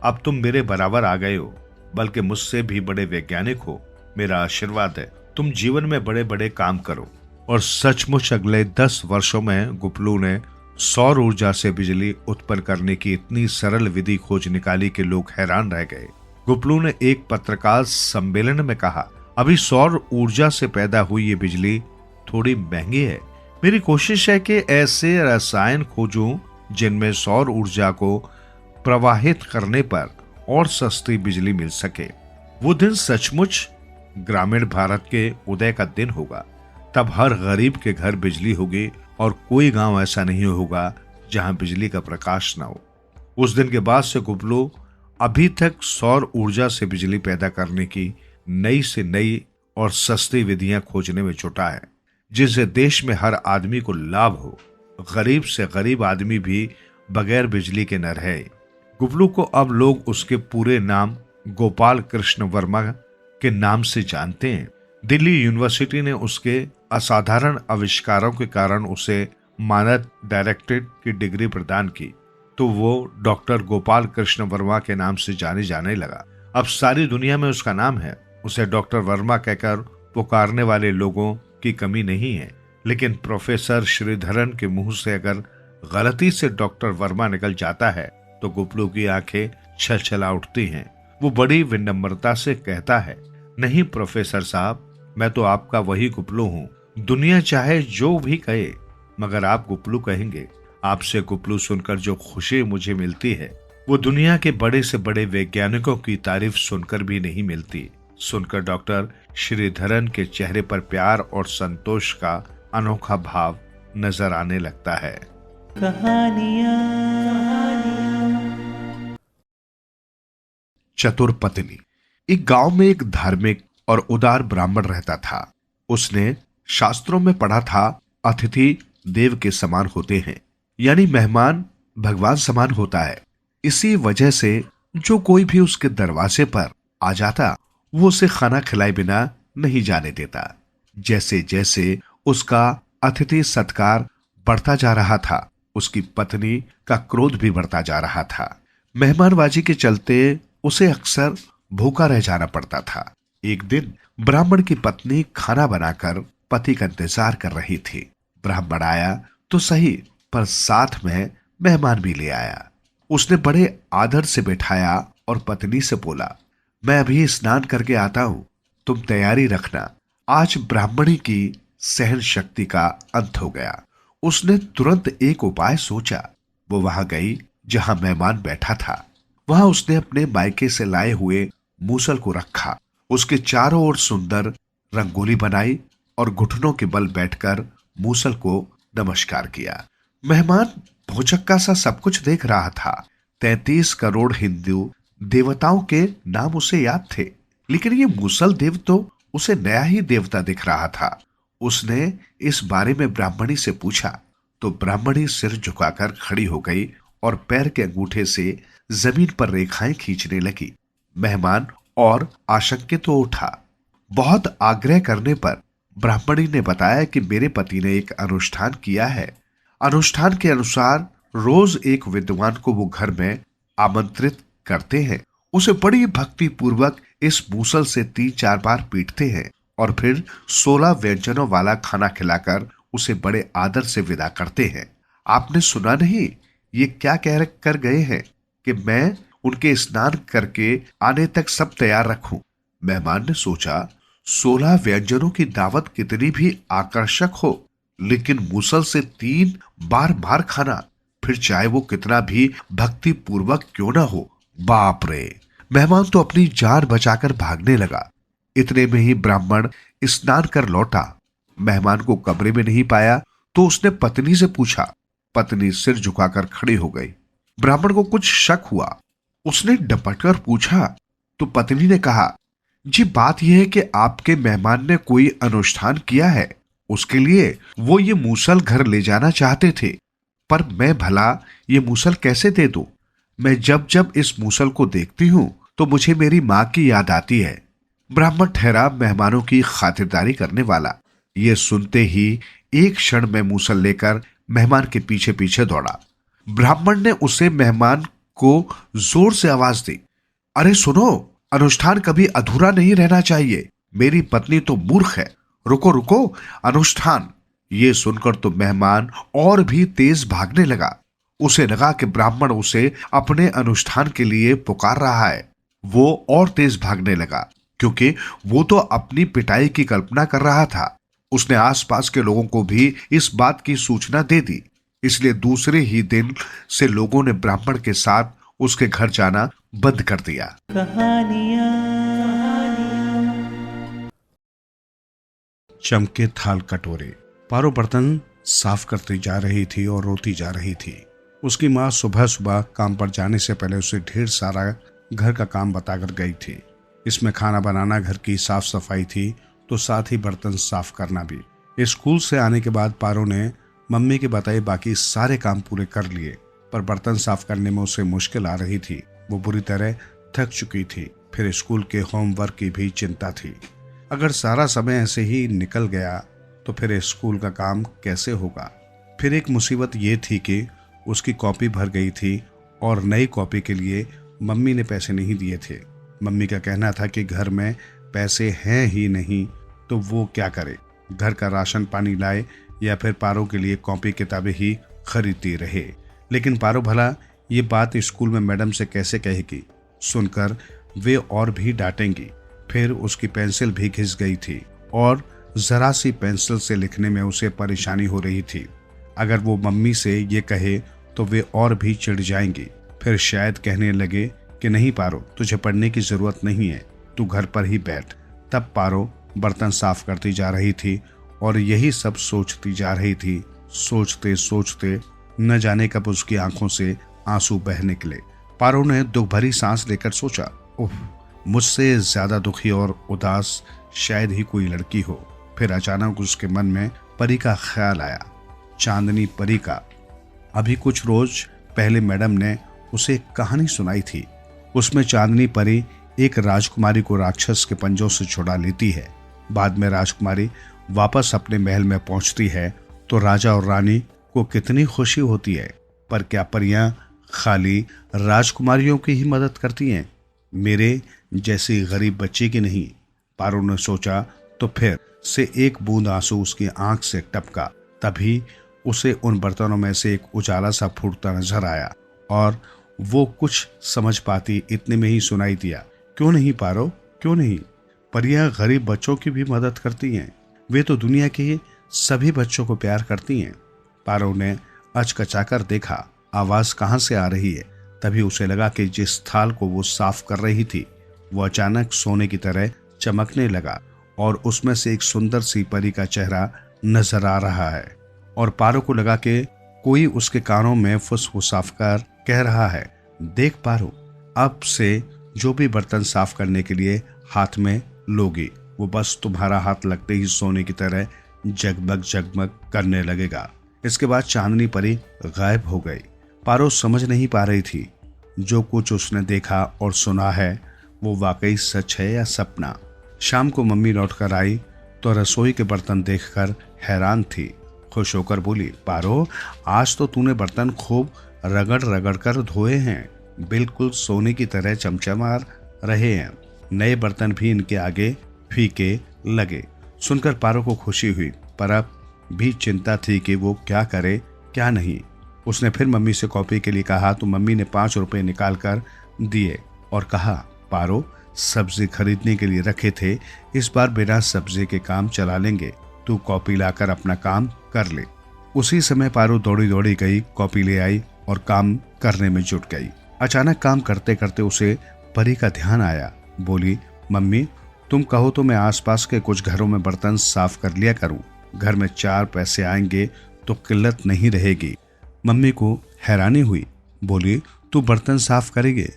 अब तुम मेरे बराबर आ गए हो, बल्कि मुझसे भी बड़े वैज्ञानिक हो। मेरा आशीर्वाद है, तुम जीवन में बड़े बड़े काम करो। और सचमुच अगले 10 वर्षों में गुपलू ने सौर ऊर्जा से बिजली उत्पन्न करने की इतनी सरल विधि खोज निकाली कि लोग हैरान रह गए। गुपलू ने एक पत्रकार सम्मेलन में कहा, अभी सौर ऊर्जा से पैदा हुई ये बिजली थोड़ी महंगी है। मेरी कोशिश है कि ऐसे रसायन खोजूं जिनमें सौर ऊर्जा को प्रवाहित करने पर और सस्ती बिजली मिल सके। वो दिन सचमुच ग्रामीण भारत के उदय का दिन होगा। तब हर गरीब के घर बिजली होगी और कोई गांव ऐसा नहीं होगा जहां बिजली का प्रकाश न हो। उस दिन के बाद से गुपलू अभी तक सौर ऊर्जा से बिजली पैदा करने की नई से नई और सस्ती विधियां खोजने में जुटा है, जिससे देश में हर आदमी को लाभ हो। गरीब से गरीब आदमी भी बगैर बिजली के न रहे। गुपलू को अब लोग उसके पूरे नाम गोपाल कृष्ण वर्मा के नाम से जानते हैं। दिल्ली यूनिवर्सिटी ने उसके असाधारण आविष्कारों के कारण उसे मानद डायरेक्टरेट की डिग्री प्रदान की, तो वो डॉक्टर गोपाल कृष्ण वर्मा के नाम से जाने जाने लगा। अब सारी दुनिया में उसका नाम है। उसे डॉक्टर वर्मा कहकर पुकारने वाले लोगों की कमी नहीं है। लेकिन प्रोफेसर श्रीधरन के मुंह से अगर गलती से डॉक्टर वर्मा निकल जाता है तो गुपलू की आंखें छलछला उठती हैं। वो बड़ी विनम्रता से कहता है, नहीं प्रोफेसर साहब, मैं तो आपका वही गुपलू हूँ। दुनिया चाहे जो भी कहे, मगर आप गुपलू कहेंगे। आपसे गुपलू सुनकर जो खुशी मुझे मिलती है वो दुनिया के बड़े से बड़े वैज्ञानिकों की तारीफ सुनकर भी नहीं मिलती। सुनकर डॉक्टर श्रीधरन के चेहरे पर प्यार और संतोष का अनोखा भाव नजर आने लगता है। चतुर पत्नी। एक गांव में एक धार्मिक और उदार ब्राह्मण रहता था। उसने शास्त्रों में पढ़ा था, अतिथि देव के समान होते हैं, यानी मेहमान भगवान समान होता है। इसी वजह से जो कोई भी उसके दरवाजे पर आ जाता वो उसे खाना खिलाए बिना नहीं जाने देता। जैसे जैसे उसका अतिथि सत्कार बढ़ता जा रहा था, उसकी पत्नी का क्रोध भी बढ़ता जा रहा था। मेहमानबाजी के चलते उसे अक्सर भूखा रह जाना पड़ता था। एक दिन ब्राह्मण की पत्नी खाना बनाकर पति का इंतजार कर रही थी। ब्राह्मण आया तो सही, पर साथ में मेहमान भी ले आया। उसने बड़े आदर से बैठाया और पत्नी से बोला, मैं अभी स्नान करके आता हूं, तुम तैयारी रखना। आज ब्राह्मणी की सहन शक्ति का अंत हो गया। उसने तुरंत एक उपाय सोचा। वो वहां गई जहां मेहमान बैठा था। वहां उसने अपने मायके से लाए हुए मूसल को रखा। उसके चारों ओर सुंदर रंगोली बनाई और घुटनों के बल बैठकर मूसल को नमस्कार किया। मेहमान भौचक्का सा सब कुछ देख रहा था। 33 करोड़ हिंदू देवताओं के नाम उसे याद थे, लेकिन ये मूसल देव तो उसे नया ही देवता दिख रहा था। उसने इस बारे में ब्राह्मणी से पूछा तो ब्राह्मणी सिर झुकाकर खड़ी हो गई और पैर के अंगूठे से जमीन पर रेखाएं खींचने लगी। मेहमान और आशंकित तो उठा। बहुत आग्रह करने पर ब्राह्मणी ने बताया कि मेरे पति ने एक अनुष्ठान किया है। अनुष्ठान के अनुसार रोज एक विद्वान को वो घर में आमंत्रित करते हैं। उसे बड़ी भक्ति पूर्वक इस मूसल से 3-4 बार पीटते हैं और फिर 16 व्यंजनों वाला खाना खिलाकर उसे बड़े आदर से विदा करते हैं। आपने सुना नहीं ये क्या कह कर गए हैं कि मैं उनके स्नान करके आने तक सब तैयार रखूं। मेहमान ने सोचा 16 व्यंजनों की दावत कितनी भी आकर्षक हो, लेकिन मूसल से 3 बार मार खाना, फिर चाहे वो कितना भी भक्ति पूर्वक क्यों ना हो। बाप रे! मेहमान तो अपनी जान बचाकर भागने लगा। इतने में ही ब्राह्मण स्नान कर लौटा। मेहमान को कमरे में नहीं पाया तो उसने पत्नी से पूछा। पत्नी सिर झुकाकर खड़ी हो गई। ब्राह्मण को कुछ शक हुआ। उसने डपटकर पूछा तो पत्नी ने कहा, जी बात यह है कि आपके मेहमान ने कोई अनुष्ठान किया है, उसके लिए वो ये मूसल घर ले जाना चाहते थे, पर मैं भला ये मूसल कैसे दे दूं? मैं जब जब इस मूसल को देखती हूं तो मुझे मेरी मां की याद आती है। ब्राह्मण ठहरा मेहमानों की खातिरदारी करने वाला। ये सुनते ही एक क्षण में मूसल लेकर मेहमान के पीछे पीछे दौड़ा। ब्राह्मण ने उसे मेहमान को जोर से आवाज दी, अरे सुनो, अनुष्ठान कभी अधूरा नहीं रहना चाहिए। मेरी पत्नी तो मूर्ख है। रुको रुको, अनुष्ठान। ये सुनकर तो मेहमान और भी तेज भागने लगा। उसे लगा कि ब्राह्मण उसे अपने अनुष्ठान के लिए पुकार रहा है। वो और तेज भागने लगा क्योंकि वो तो अपनी पिटाई की कल्पना कर रहा था। उसने आसपास के लोगों को भी इस बात की सूचना दे दी। इसलिए दूसरे ही दिन से लोगों ने ब्राह्मण के साथ उसके घर जाना बंद कर दिया। कहानियाँ चमके थाल कटोरे। पारो बर्तन साफ करती जा रही थी और रोती जा रही थी। उसकी माँ सुबह सुबह काम पर जाने से पहले उसे ढेर सारा घर का काम बताकर गई थी। इसमें खाना बनाना, घर की साफ सफाई थी, तो साथ ही बर्तन साफ करना भी। स्कूल से आने के बाद पारो ने मम्मी के बताए बाकी सारे काम पूरे कर लिए, पर बर्तन साफ करने में उसे मुश्किल आ रही थी। वो बुरी तरह थक चुकी थी। फिर स्कूल के होमवर्क की भी चिंता थी। अगर सारा समय ऐसे ही निकल गया तो फिर स्कूल का काम कैसे होगा। फिर एक मुसीबत ये थी कि उसकी कॉपी भर गई थी और नई कॉपी के लिए मम्मी ने पैसे नहीं दिए थे। मम्मी का कहना था कि घर में पैसे हैं ही नहीं तो वो क्या करे, घर का राशन पानी लाए या फिर पारो के लिए कॉपी किताबें ही खरीदती रहे। लेकिन पारो भला ये बात स्कूल में मैडम से कैसे कहेगी। सुनकर वे और भी डांटेंगी। फिर उसकी पेंसिल भी घिस गई थी और जरा सी पेंसिल से लिखने में उसे परेशानी हो रही थी। अगर वो मम्मी से ये कहे तो वे और भी चिढ़ जाएंगी। फिर शायद कहने लगे कि नहीं पारो, तुझे पढ़ने की जरूरत नहीं है, तू घर पर ही बैठ। तब पारो बर्तन साफ करती जा रही थी और यही सब सोचती जा रही थी। सोचते सोचते न जाने कब उसकी आंखों से आंसू बह निकले। पारो ने दुख भरी सांस लेकर सोचा, उफ, मुझसे ज्यादा दुखी और उदास शायद ही कोई लड़की हो। फिर अचानक उसके मन में परी का ख्याल आया, चांदनी परी का। अभी कुछ रोज पहले मैडम ने उसे एक कहानी सुनाई थी। उसमें चांदनी परी एक राजकुमारी को राक्षस के पंजों से छुड़ा लेती है। बाद में राजकुमारी वापस अपने महल में पहुंचती है तो राजा और रानी को कितनी खुशी होती है। पर क्या परियां खाली राजकुमारियों की ही मदद करती हैं, मेरे जैसी गरीब बच्चे की नहीं। पारो ने सोचा तो फिर से एक बूंद आंसू उसकी आंख से टपका। तभी उसे उन बर्तनों में से एक उजाला सा फूटता नजर आया और वो कुछ समझ पाती इतने में ही सुनाई दिया, क्यों नहीं पारो, क्यों नहीं, परियां गरीब बच्चों की भी मदद करती हैं। वे तो दुनिया के सभी बच्चों को प्यार करती हैं। पारो ने अचकचाकर देखा आवाज कहां से आ रही है। तभी उसे लगा कि जिस थाल को वो साफ कर रही थी वो अचानक सोने की तरह चमकने लगा और उसमें से एक सुंदर सी परी का चेहरा नजर आ रहा है। और पारो को लगा कि कोई उसके कानों में फुसफुसाव कर कह रहा है, देख पारो, अब से जो भी बर्तन साफ करने के लिए हाथ में लोगी वो बस तुम्हारा हाथ लगते ही सोने की तरह जगमग जगमग करने लगेगा। इसके बाद चांदनी परी गायब हो गई। पारो समझ नहीं पा रही थी जो कुछ उसने देखा और सुना है वो वाकई सच है या सपना। शाम को मम्मी लौटकर आई तो रसोई के बर्तन देखकर हैरान थी। खुश होकर बोली, पारो, आज तो तूने बर्तन खूब रगड़ रगड़ कर धोए हैं, बिल्कुल सोने की तरह चमचमा रहे हैं। नए बर्तन भी इनके आगे फीके लगे। सुनकर पारो को खुशी हुई, पर अब भी चिंता थी कि वो क्या करे क्या नहीं। उसने फिर मम्मी से कॉपी के लिए कहा तो मम्मी ने 5 रुपए निकाल कर दिए और कहा, पारो, सब्जी खरीदने के लिए रखे थे, इस बार बिना सब्जी के काम चला लेंगे, तू कॉपी लाकर अपना काम कर ले। उसी समय पारो दौड़ी दौड़ी गई, कॉपी ले आई और काम करने में जुट गई। अचानक काम करते करते उसे परी का ध्यान आया। बोली, मम्मी, तुम कहो तो मैं आसपास के कुछ घरों में बर्तन साफ कर लिया करूं, घर में 4 पैसे आएंगे तो किल्लत नहीं रहेगी। मम्मी को हैरानी हुई। बोली, तू बर्तन साफ करेगी,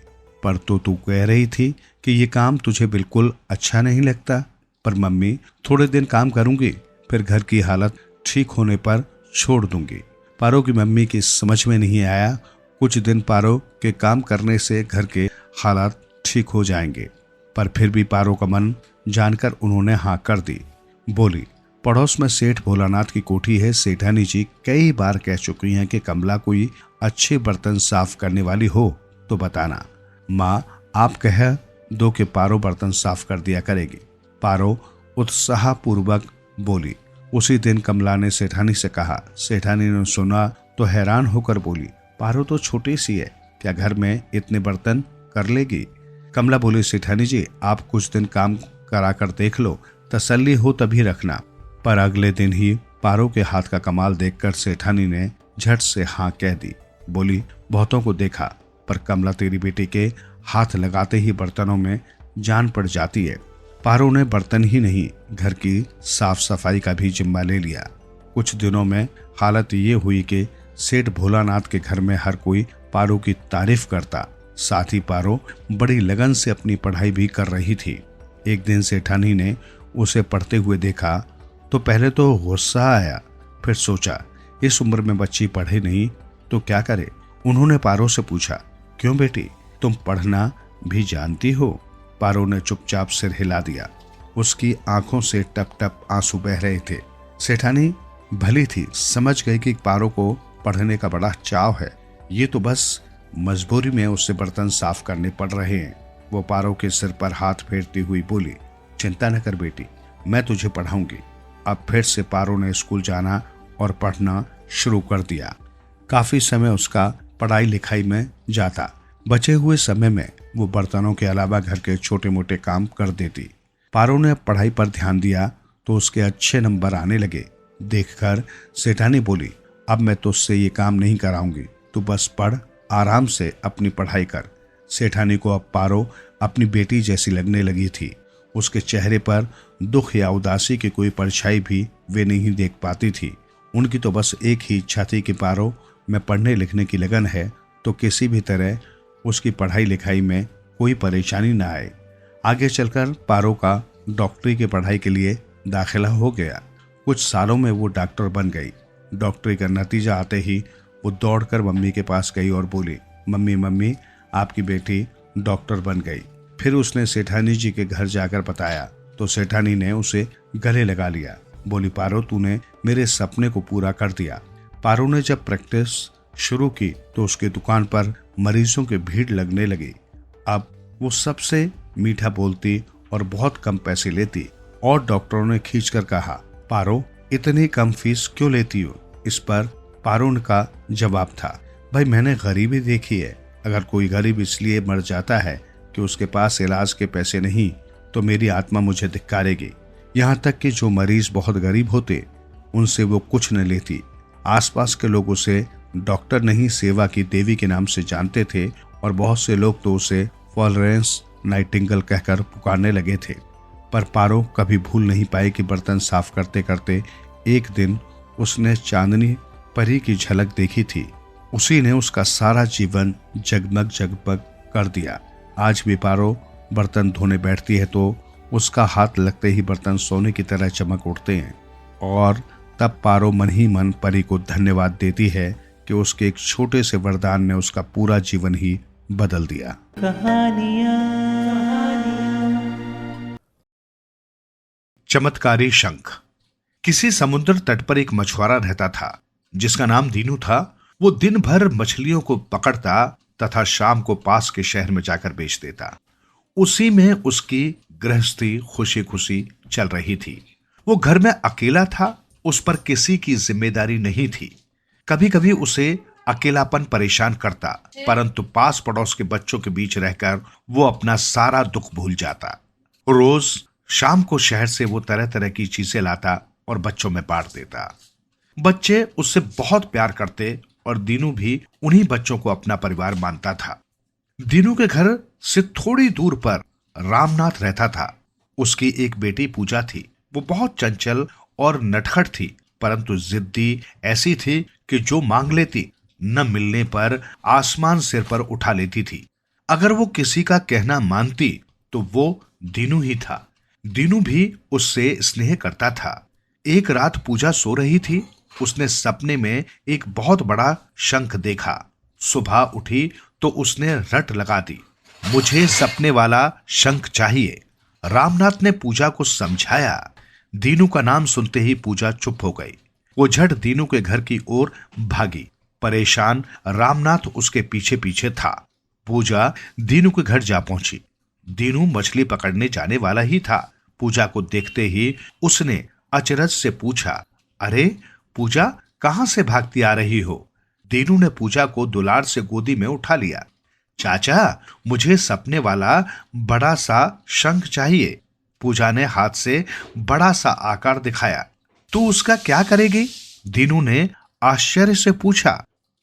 पर तो तू कह रही थी कि ये काम तुझे बिल्कुल अच्छा नहीं लगता। पर मम्मी, थोड़े दिन काम करूंगी, फिर घर की हालत ठीक होने पर छोड़ दूंगी। पारो की मम्मी की समझ में नहीं आया। कुछ दिन पारो के काम करने से घर के हालात ठीक हो जाएंगे, पर फिर भी पारो का मन जानकर उन्होंने हाँ कर दी। बोली, पड़ोस में सेठ भोलानाथ की कोठी है, सेठानी जी कई बार कह चुकी हैं कि कमला कोई अच्छे बर्तन साफ करने वाली हो तो बताना। माँ, आप कह दो कि पारो बर्तन साफ कर दिया करेगी। पारो उत्साहपूर्वक बोली। उसी दिन कमला ने सेठानी से कहा। सेठानी ने सुना तो हैरान होकर बोली, पारो तो छोटी सी है, क्या घर में इतने बर्तन कर लेगी? कमला बोली, सेठानी जी, आप कुछ दिन काम करा कर देख लो, तसल्ली हो तभी रखना। पर अगले दिन ही पारो के हाथ का कमाल देखकर सेठानी ने झट से हाँ कह दी। बोली, बहुतों को देखा, पर कमला तेरी बेटी के हाथ लगाते ही बर्तनों में जान पड़ जाती है। पारो ने बर्तन ही नहीं, घर की साफ सफाई का भी जिम्मा ले लिया। कुछ दिनों में हालत ये हुई कि सेठ भोलानाथ के घर में हर कोई पारो की तारीफ करता। साथ ही पारो बड़ी लगन से अपनी पढ़ाई भी कर रही थी। एक दिन सेठानी ने उसे पढ़ते हुए देखा तो पहले तो गुस्सा आया, फिर सोचा इस उम्र में बच्ची पढ़े नहीं तो क्या करे। उन्होंने पारो से पूछा, क्यों बेटी, तुम पढ़ना भी जानती हो? पारो ने चुपचाप सिर हिला दिया। उसकी आंखों से टप टप आंसू बह रहे थे। सेठानी भली थी, समझ गई कि पारो को पढ़ने का बड़ा चाव है, ये तो बस मजबूरी में उससे बर्तन साफ करने पड़ रहे हैं। वो पारो के सिर पर हाथ फेरती हुई बोली, चिंता न कर बेटी, मैं तुझे पढ़ाऊंगी। अब फिर से पारो ने स्कूल जाना और पढ़ना शुरू कर दिया। काफी समय उसका पढ़ाई लिखाई में जाता। बचे हुए समय में वो बर्तनों के अलावा घर के छोटे मोटे काम कर देती। पारो ने पढ़ाई पर ध्यान दिया तो उसके अच्छे नंबर आने लगे। देखकर सेठानी बोली, अब मैं तुझसे ये काम नहीं कराऊंगी, तू बस पढ़, आराम से अपनी पढ़ाई कर। सेठानी को अब पारो अपनी बेटी जैसी लगने लगी थी। उसके चेहरे पर दुख या उदासी की कोई परछाई भी वे नहीं देख पाती थी। उनकी तो बस एक ही इच्छा थी कि पारो में पढ़ने लिखने की लगन है तो किसी भी तरह उसकी पढ़ाई लिखाई में कोई परेशानी न आए। आगे चलकर पारो का डॉक्टरी की पढ़ाई के लिए दाखिला हो गया। कुछ सालों में वो डॉक्टर बन गई। डॉक्टरी का नतीजा आते ही वो दौड़कर मम्मी के पास गई और बोली, मम्मी मम्मी, आपकी बेटी डॉक्टर बन गई। फिर उसने सेठानी जी के घर जाकर बताया तो सेठानी ने उसे गले लगा लिया। बोली, पारो, तूने मेरे सपने को पूरा कर दिया। पारो ने जब प्रैक्टिस शुरू की तो उसकी दुकान पर मरीजों की भीड़ लगने लगी। अब वो सबसे मीठा बोलती और बहुत कम पैसे लेती और डॉक्टरों ने खींचकर कहा, पारो, इतनी कम फीस क्यों लेती हो? इस पर पारो का जवाब था, भाई मैंने गरीबी देखी है। अगर कोई गरीब इसलिए मर जाता है कि उसके पास इलाज के पैसे नहीं तो मेरी आत्मा मुझे धिक्कारेगी। यहाँ तक कि जो मरीज बहुत गरीब होते उनसे वो कुछ न लेती। आसपास के लोग उसे डॉक्टर नहीं सेवा की देवी के नाम से जानते थे और बहुत से लोग तो उसे फ्लोरेंस नाइटिंगेल कहकर पुकारने लगे थे। पर पारो कभी भूल नहीं पाई कि बर्तन साफ करते करते एक दिन उसने चांदनी परी की झलक देखी थी। उसी ने उसका सारा जीवन जगमग जगमग कर दिया। आज भी पारो बर्तन धोने बैठती है तो उसका हाथ लगते ही बर्तन सोने की तरह चमक उठते हैं, और तब पारो मन ही मन परी को धन्यवाद देती है कि उसके एक छोटे से वरदान ने उसका पूरा जीवन ही बदल दिया। कहानियाँ। चमत्कारी शंख। किसी समुद्र तट पर एक मछुआरा रहता था जिसका नाम दीनू था। वो दिन भर मछलियों को पकड़ता तथा शाम को पास के शहर में जाकर बेच देता। उसी में उसकी गृहस्थी खुशी खुशी चल रही थी। वो घर में अकेला था, उस पर किसी की जिम्मेदारी नहीं थी। कभी कभी उसे अकेलापन परेशान करता, परंतु पास पड़ोस के बच्चों के बीच रहकर वो अपना सारा दुख भूल जाता। रोज शाम को शहर से वो तरह तरह की चीजें लाता और बच्चों में बांट देता। बच्चे उससे बहुत प्यार करते और दीनू भी उन्हीं बच्चों को अपना परिवार मानता था। दीनू के घर से थोड़ी दूर पर रामनाथ रहता था। उसकी एक बेटी पूजा थी। वो बहुत चंचल और नटखट थी, परंतु जिद्दी ऐसी थी कि जो मांग लेती न मिलने पर आसमान सिर पर उठा लेती थी। अगर वो किसी का कहना मानती तो वो दीनू ही था। दीनू भी उससे स्नेह करता था। एक रात पूजा सो रही थी। उसने सपने में एक बहुत बड़ा शंख देखा। सुबह उठी तो उसने रट लगा दी, मुझे सपने वाला शंख चाहिए। रामनाथ ने पूजा को समझाया। दीनू का नाम सुनते ही पूजा चुप हो गई। वो झट दीनू के घर की ओर भागी। परेशान रामनाथ उसके पीछे पीछे था। पूजा दीनू के घर जा पहुंची। दीनू मछली पकड़ने जाने वाला ही था। पूजा को देखते ही उसने अचरज से पूछा, अरे पूजा, कहां से भागती आ रही हो? दीनू ने पूजा को दुलार से गोदी में उठा लिया। चाचा, मुझे सपने वाला बड़ा सा शंख चाहिए। पूजा ने हाथ से बड़ा सा आकार दिखाया। तू उसका क्या करेगी? दीनू ने आश्चर्य से पूछा।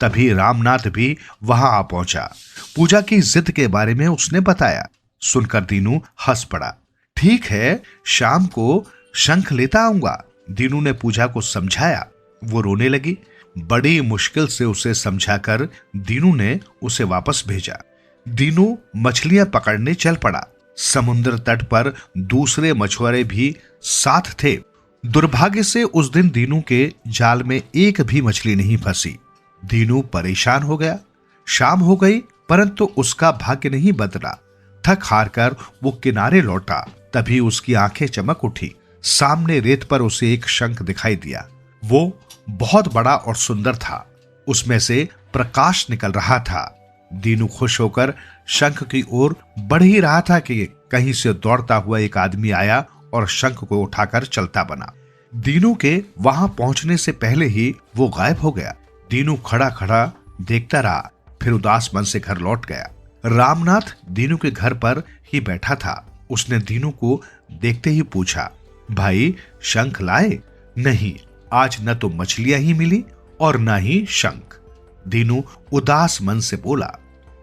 तभी रामनाथ भी वहां आ पहुंचा। पूजा की जिद के बारे में उसने बताया। सुनकर दीनू हंस पड़ा। ठीक है, शाम को शंख लेता आऊंगा। दीनू ने पूजा को समझाया। वो रोने लगी। बड़ी मुश्किल से उसे समझाकर दीनू ने उसे वापस भेजा। दीनू मछलियां पकड़ने चल पड़ा। समुद्र तट पर दूसरे मछुआरे भी साथ थे। दुर्भाग्य से उस दिन दीनू के जाल में एक भी मछली नहीं फंसी। दीनू परेशान हो गया। शाम हो गई, परंतु उसका भाग्य नहीं बदला। थक हार कर वो किनारे लौटा। तभी उसकी आंखें चमक उठी। सामने रेत पर उसे एक शंख दिखाई दिया। वो बहुत बड़ा और सुंदर था। उसमें से प्रकाश निकल रहा था। दीनू खुश होकर शंख की ओर बढ़ ही रहा था कि कहीं से दौड़ता हुआ एक आदमी आया और शंख को उठाकर चलता बना। दीनू के वहां पहुंचने से पहले ही वो गायब हो गया। दीनू खड़ा खड़ा देखता रहा, फिर उदास मन से घर लौट गया। रामनाथ दीनू के घर पर ही बैठा था। उसने दीनू को देखते ही पूछा, भाई शंख लाए? नहीं, आज न तो मछलियां ही मिली और न ही शंख। दीनू उदास मन से बोला,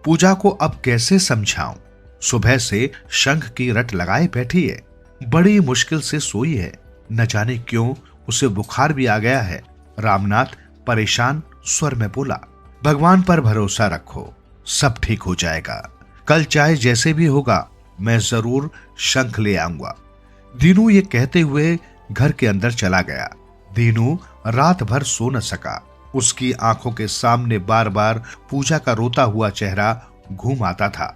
पूजा को अब कैसे समझाऊं? सुबह से शंख की रट लगाए बैठी है, बड़ी मुश्किल से सोई है। न जाने क्यों उसे बुखार भी आ गया है। रामनाथ परेशान स्वर में बोला, भगवान पर भरोसा रखो, सब ठीक हो जाएगा। कल चाहे जैसे भी होगा मैं जरूर शंख ले आऊंगा। दीनू ये कहते हुए घर के अंदर चला गया। दीनू रात भर सो न सका। उसकी आंखों के सामने बार बार पूजा का रोता हुआ चेहरा घूम आता था।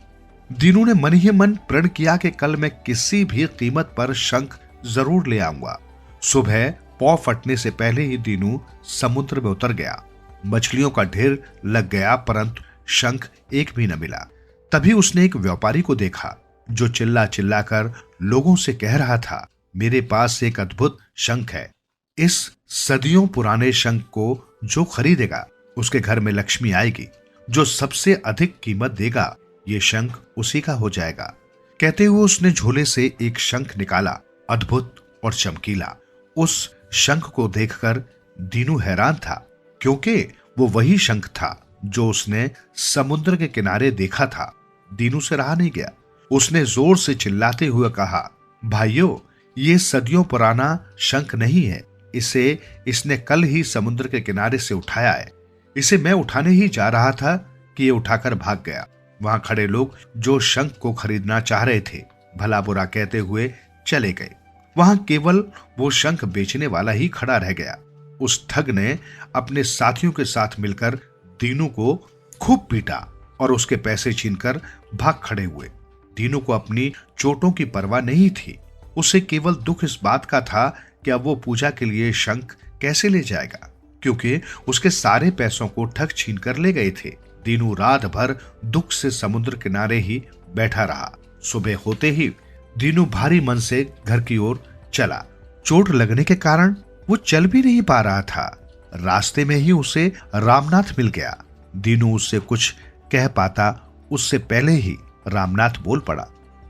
दीनू ने मन ही मन प्रण किया कि कल मैं किसी भी कीमत पर शंख जरूर ले आऊंगा। सुबह पौ फटने से पहले ही दीनू समुद्र में उतर गया। मछलियों का ढेर लग गया, परंतु शंख एक भी न मिला। तभी उसने एक व्यापारी को देखा जो चिल्ला चिल्ला कर लोगों से कह रहा था, मेरे पास एक अद्भुत शंख है। इस सदियों पुराने शंख को जो खरीदेगा उसके घर में लक्ष्मी आएगी। जो सबसे अधिक कीमत देगा ये शंख उसी का हो जाएगा। कहते हुए उसने झोले से एक शंख निकाला, अद्भुत और चमकीला। उस शंख को देखकर दीनू हैरान था, क्योंकि वो वही शंख था जो उसने समुद्र के किनारे देखा था। दीनू से रहा नहीं गया। उसने जोर से चिल्लाते हुए कहा, भाइयों, ये सदियों पुराना शंख नहीं है। इसे इसने कल ही समुद्र के किनारे से उठाया है। इसे मैं उठाने ही जा रहा था कि ये उठाकर भाग गया। वहां खड़े लोग जो शंख को खरीदना चाह रहे थे भला बुरा कहते हुए चले गए। वहां केवल वो शंख बेचने वाला ही खड़ा रह गया। उस ठग ने अपने साथियों के साथ मिलकर दीनू को खूब पीटा और उसके पैसे छीनकर भाग खड़े हुए। दीनू को अपनी चोटों की परवाह नहीं थी। उसे केवल दुख इस बात का था कि अब वो पूजा के लिए शंख कैसे ले जाएगा, क्योंकि उसके सारे पैसों को ठग छीन कर ले गए थे। दीनू रात भर दुख से समुद्र किनारे ही बैठा रहा। सुबह होते ही दीनू भारी मन से घर की ओर चला। चोट लगने के कारण वो चल भी नहीं पा रहा था। रास्ते में ही उसे रामनाथ मिल गया। दीनू उससे कुछ कह पाता उससे पहले ही रामनाथ बोल पड़ा,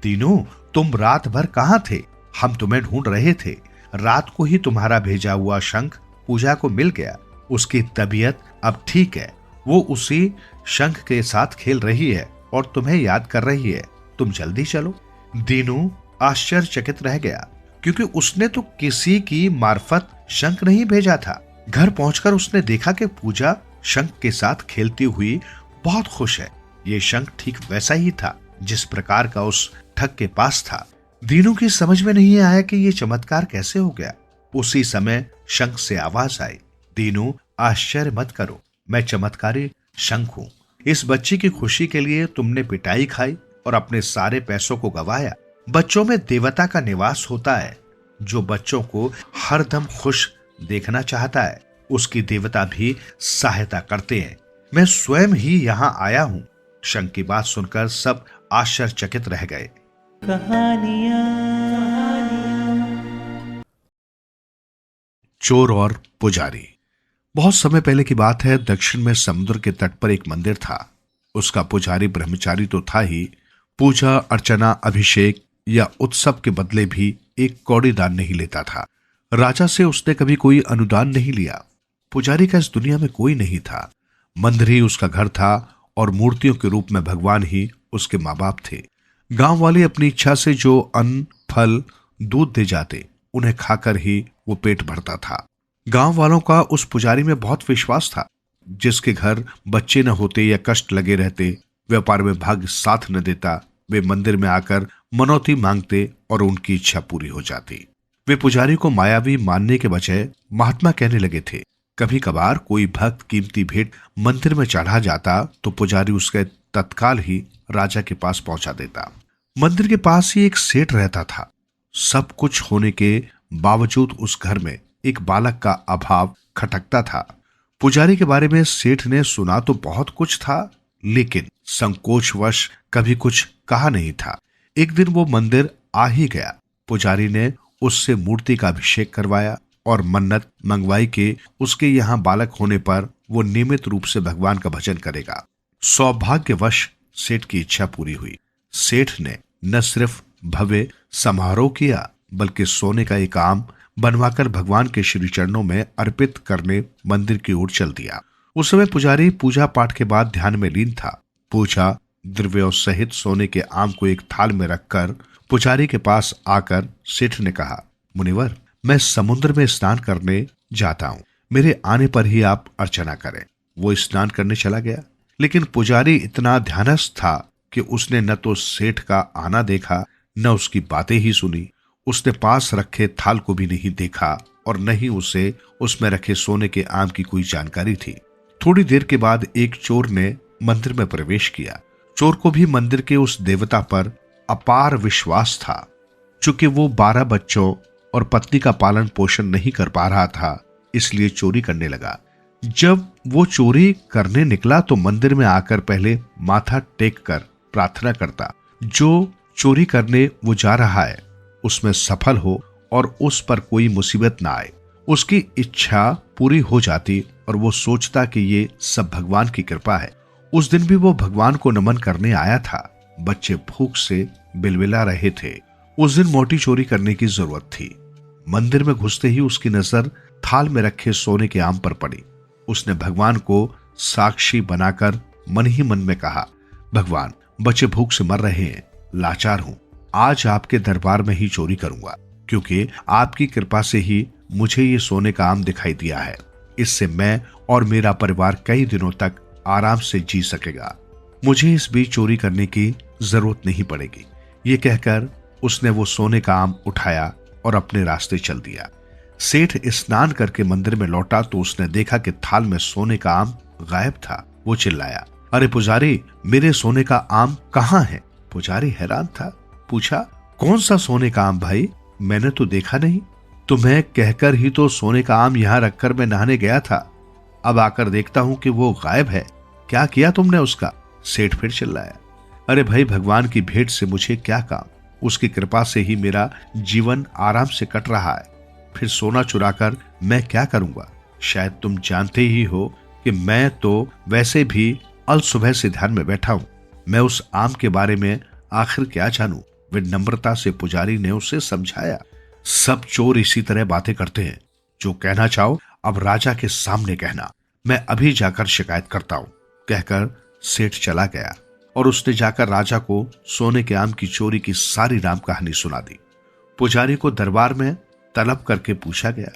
दीनू, तुम रात भर कहां थे? हम तुम्हें ढूंढ रहे थे। रात को ही तुम्हारा भेजा हुआ शंख पूजा को मिल गया। उसकी तबीयत अब ठीक है। वो उसी शंख के साथ खेल रही है और तुम्हें याद कर रही है। तुम जल्दी चलो। दीनू आश्चर्यचकित रह गया, क्योंकि उसने तो किसी की मार्फत शंख नहीं भेजा था। घर पहुंचकर उसने देखा कि पूजा शंख के साथ खेलती हुई बहुत खुश है। ये शंख ठीक वैसा ही था जिस प्रकार का उस ठग के पास था। दीनू की समझ में नहीं आया कि ये चमत्कार कैसे हो गया। उसी समय शंख से आवाज आई, दीनू, आश्चर्य मत करो, मैं चमत्कारी शंख हूं। इस बच्ची की खुशी के लिए तुमने पिटाई खाई और अपने सारे पैसों को गवाया। बच्चों में देवता का निवास होता है। जो बच्चों को हरदम खुश देखना चाहता है उसकी देवता भी सहायता करते हैं। मैं स्वयं ही यहाँ आया हूँ। शंख की बात सुनकर सब आश्चर्यचकित रह गए। कहानियां। चोर और पुजारी। बहुत समय पहले की बात है। दक्षिण में समुद्र के तट पर एक मंदिर था। उसका पुजारी ब्रह्मचारी तो था ही, पूजा अर्चना अभिषेक या उत्सव के बदले भी एक कौड़ी दान नहीं लेता था। राजा से उसने कभी कोई अनुदान नहीं लिया। पुजारी का इस दुनिया में कोई नहीं था। मंदिर ही उसका घर था और मूर्तियों के रूप में भगवान ही उसके माँ बाप थे। गांव वाले अपनी इच्छा से जो अन्न, फल, दूध दे जाते उन्हें खाकर ही वो पेट भरता था। गांव वालों का उस पुजारी में बहुत विश्वास था। जिसके घर बच्चे न होते या कष्ट लगे रहते, व्यापार में भाग्य साथ न देता, वे मंदिर में आकर मनौती मांगते और उनकी इच्छा पूरी हो जाती। वे पुजारी को मायावी मानने के बजाय महात्मा कहने लगे थे। कभी कभार कोई भक्त कीमती भेंट मंदिर में चढ़ा जाता तो पुजारी उसके तत्काल ही राजा के पास पहुंचा देता। मंदिर के पास ही एक सेठ रहता था। सब कुछ होने के बावजूद उस घर में एक बालक का अभाव खटकता था। पुजारी के बारे में सेठ ने सुना तो बहुत कुछ था, लेकिन संकोचवश कभी कुछ कहा नहीं था। एक दिन वो मंदिर आ ही गया। पुजारी ने उससे मूर्ति का अभिषेक करवाया और मन्नत मंगवाई कि उसके यहाँ बालक होने पर वो नियमित रूप से भगवान का भजन करेगा। सौभाग्यवश सेठ की इच्छा पूरी हुई। सेठ ने न सिर्फ भव्य समारोह किया बल्कि सोने का एक आम बनवाकर भगवान के श्री चरणों में अर्पित करने मंदिर की ओर चल दिया। उस समय पुजारी पूजा पाठ के बाद ध्यान में लीन था। पूजा द्रव्यों सहित सोने के आम को एक थाल में रखकर पुजारी के पास आकर सेठ ने कहा, मुनिवर, मैं समुद्र में स्नान करने जाता हूँ। मेरे आने पर ही आप अर्चना करें। वो स्नान करने चला गया, लेकिन पुजारी इतना ध्यानस्थ था कि उसने न तो सेठ का आना देखा न उसकी बातें ही सुनी। उसने पास रखे थाल को भी नहीं देखा और न ही उसे उसमें रखे सोने के आम की कोई जानकारी थी। थोड़ी देर के बाद एक चोर ने मंदिर में प्रवेश किया। चोर को भी मंदिर के उस देवता पर अपार विश्वास था। चूंकि वो 12 बच्चों और पत्नी का पालन पोषण नहीं कर पा रहा था, इसलिए चोरी करने लगा। जब वो चोरी करने निकला तो मंदिर में आकर पहले माथा टेक कर प्रार्थना करता, जो चोरी करने वो जा रहा है उसमें सफल हो और उस पर कोई मुसीबत ना आए। उसकी इच्छा पूरी हो जाती और वो सोचता कि ये सब भगवान की कृपा है। उस दिन भी वो भगवान को नमन करने आया था। बच्चे भूख से बिलबिला रहे थे। उस दिन मोटी चोरी करने की जरूरत थी। मंदिर में घुसते ही उसकी नजर थाल में रखे सोने के आम पर पड़ी। उसने भगवान को साक्षी बनाकर मन ही मन में कहा, भगवान, बच्चे भूख से मर रहे हैं, लाचार हूं, आज आपके दरबार में ही चोरी करूंगा, क्योंकि आपकी कृपा से ही मुझे ये सोने का आम दिखाई दिया है। इससे मैं और मेरा परिवार कई दिनों तक आराम से जी सकेगा। मुझे इस बीच चोरी करने की जरूरत नहीं पड़ेगी। ये कहकर उसने वो सोने का आम उठाया और अपने रास्ते चल दिया। सेठ स्नान करके मंदिर में लौटा तो उसने देखा कि थाल में सोने का आम गायब था। वो चिल्लाया, अरे पुजारी, मेरे सोने का आम कहाँ है? पुजारी हैरान था, पूछा, कौन सा सोने का आम भाई? मैंने तो देखा नहीं। तुम्हें कहकर ही तो सोने का आम यहाँ रखकर मैं नहाने गया था। अब आकर देखता हूं कि वो गायब है। क्या किया तुमने उसका? सेठ फिर चिल्लाया, अरे भाई, भगवान की भेंट से मुझे क्या काम? उसकी कृपा से ही मेरा जीवन आराम से कट रहा है। फिर सोना चुराकर मैं क्या करूंगा? शायद तुम जानते ही हो कि मैं तो वैसे भी अल सुबह से ध्यान में बैठा हूं। मैं उस आम के बारे में आखिर क्या जानूं? विनम्रता से पुजारी ने उसे समझाया, सब चोर इसी तरह बातें करते हैं। जो कहना चाहो अब राजा के सामने कहना, मैं अभी जाकर शिकायत करता हूं। कहकर सेठ चला गया और उसने जाकर राजा को सोने के आम की चोरी की सारी राम कहानी सुना दी। पुजारी को दरबार में तलब करके पूछा गया।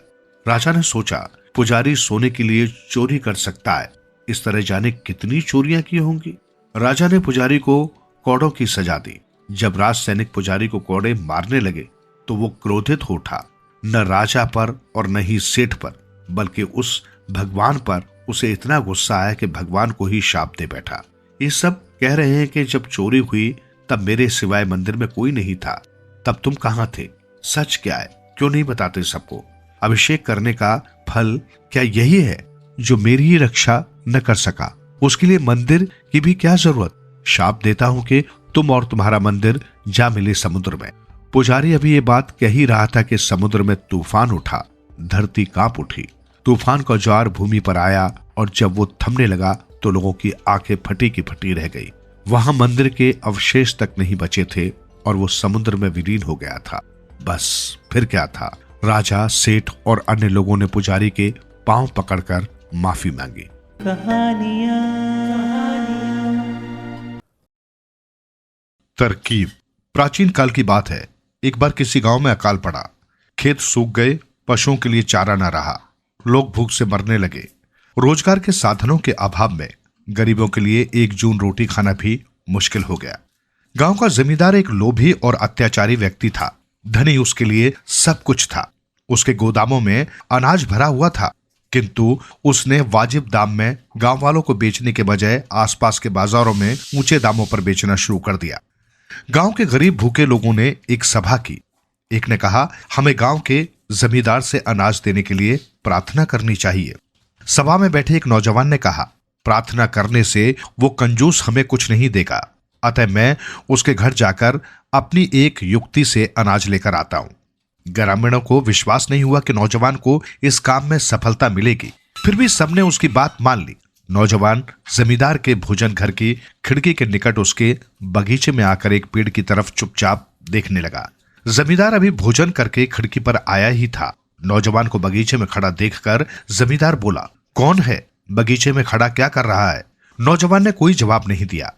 राजा ने सोचा, पुजारी सोने के लिए चोरी कर सकता है, इस तरह जाने कितनी चोरियां की होंगी। राजा ने पुजारी को कोड़ों की सजा दी। जब राज सैनिक पुजारी को कोड़े मारने लगे तो वो क्रोधित हो उठा। न राजा पर और न ही सेठ पर, बल्कि उस भगवान पर उसे इतना गुस्सा आया कि भगवान को ही शाप दे बैठा। ये सब कह रहे हैं कि जब चोरी हुई तब मेरे सिवाय मंदिर में कोई नहीं था। तब तुम कहां थे? सच क्या है? क्यों नहीं बताते सबको? अभिषेक करने का फल क्या यही है जो मेरी ही रक्षा न कर सका? उसके लिए मंदिर की भी क्या जरूरत? शाप देता हूं कि तुम और तुम्हारा मंदिर जा मिले समुद्र में। पुजारी अभी ये बात कह ही रहा था कि समुद्र में तूफान उठा। धरती कांप उठी। तूफान का ज्वार भूमि पर आया और जब वो थमने लगा तो लोगों की आंखें फटी की फटी रह गई। वहां मंदिर के अवशेष तक नहीं बचे थे और वो समुद्र में विलीन हो गया था। बस फिर क्या था? राजा, सेठ और अन्य लोगों ने पुजारी के पांव पकड़कर माफी मांगी। तरकीब। प्राचीन काल की बात है। एक बार किसी गांव में अकाल पड़ा। खेत सूख गए, पशुओं के लिए चारा न रहा, लोग भूख से मरने लगे। रोजगार के साधनों के अभाव में गरीबों के लिए एक जून रोटी खाना भी मुश्किल हो गया। गांव का जमींदार एक लोभी और अत्याचारी व्यक्ति था। धनी उसके लिए सब कुछ था। उसके गोदामों में अनाज भरा हुआ था, किंतु उसने वाजिब दाम में गांव वालों को बेचने के बजाय आसपास के बाजारों में ऊंचे दामों पर बेचना शुरू कर दिया। गांव के गरीब भूखे लोगों ने एक सभा की। एक ने कहा, हमें गांव के जमींदार से अनाज देने के लिए प्रार्थना करनी चाहिए। सभा में बैठे एक नौजवान ने कहा, प्रार्थना करने से वो कंजूस हमें कुछ नहीं देगा, अतः मैं उसके घर जाकर अपनी एक युक्ति से अनाज लेकर आता हूं। ग्रामीणों को विश्वास नहीं हुआ कि नौजवान को इस काम में सफलता मिलेगी। फिर भी सबने उसकी बात मान ली। नौजवान जमींदार के भोजन घर की खिड़की के निकट उसके बगीचे में आकर एक पेड़ की तरफ चुपचाप देखने लगा। जमींदार अभी भोजन करके खिड़की पर आया ही था। नौजवान को बगीचे में खड़ा देखकर जमींदार बोला, कौन है? बगीचे में खड़ा क्या कर रहा है? नौजवान ने कोई जवाब नहीं दिया।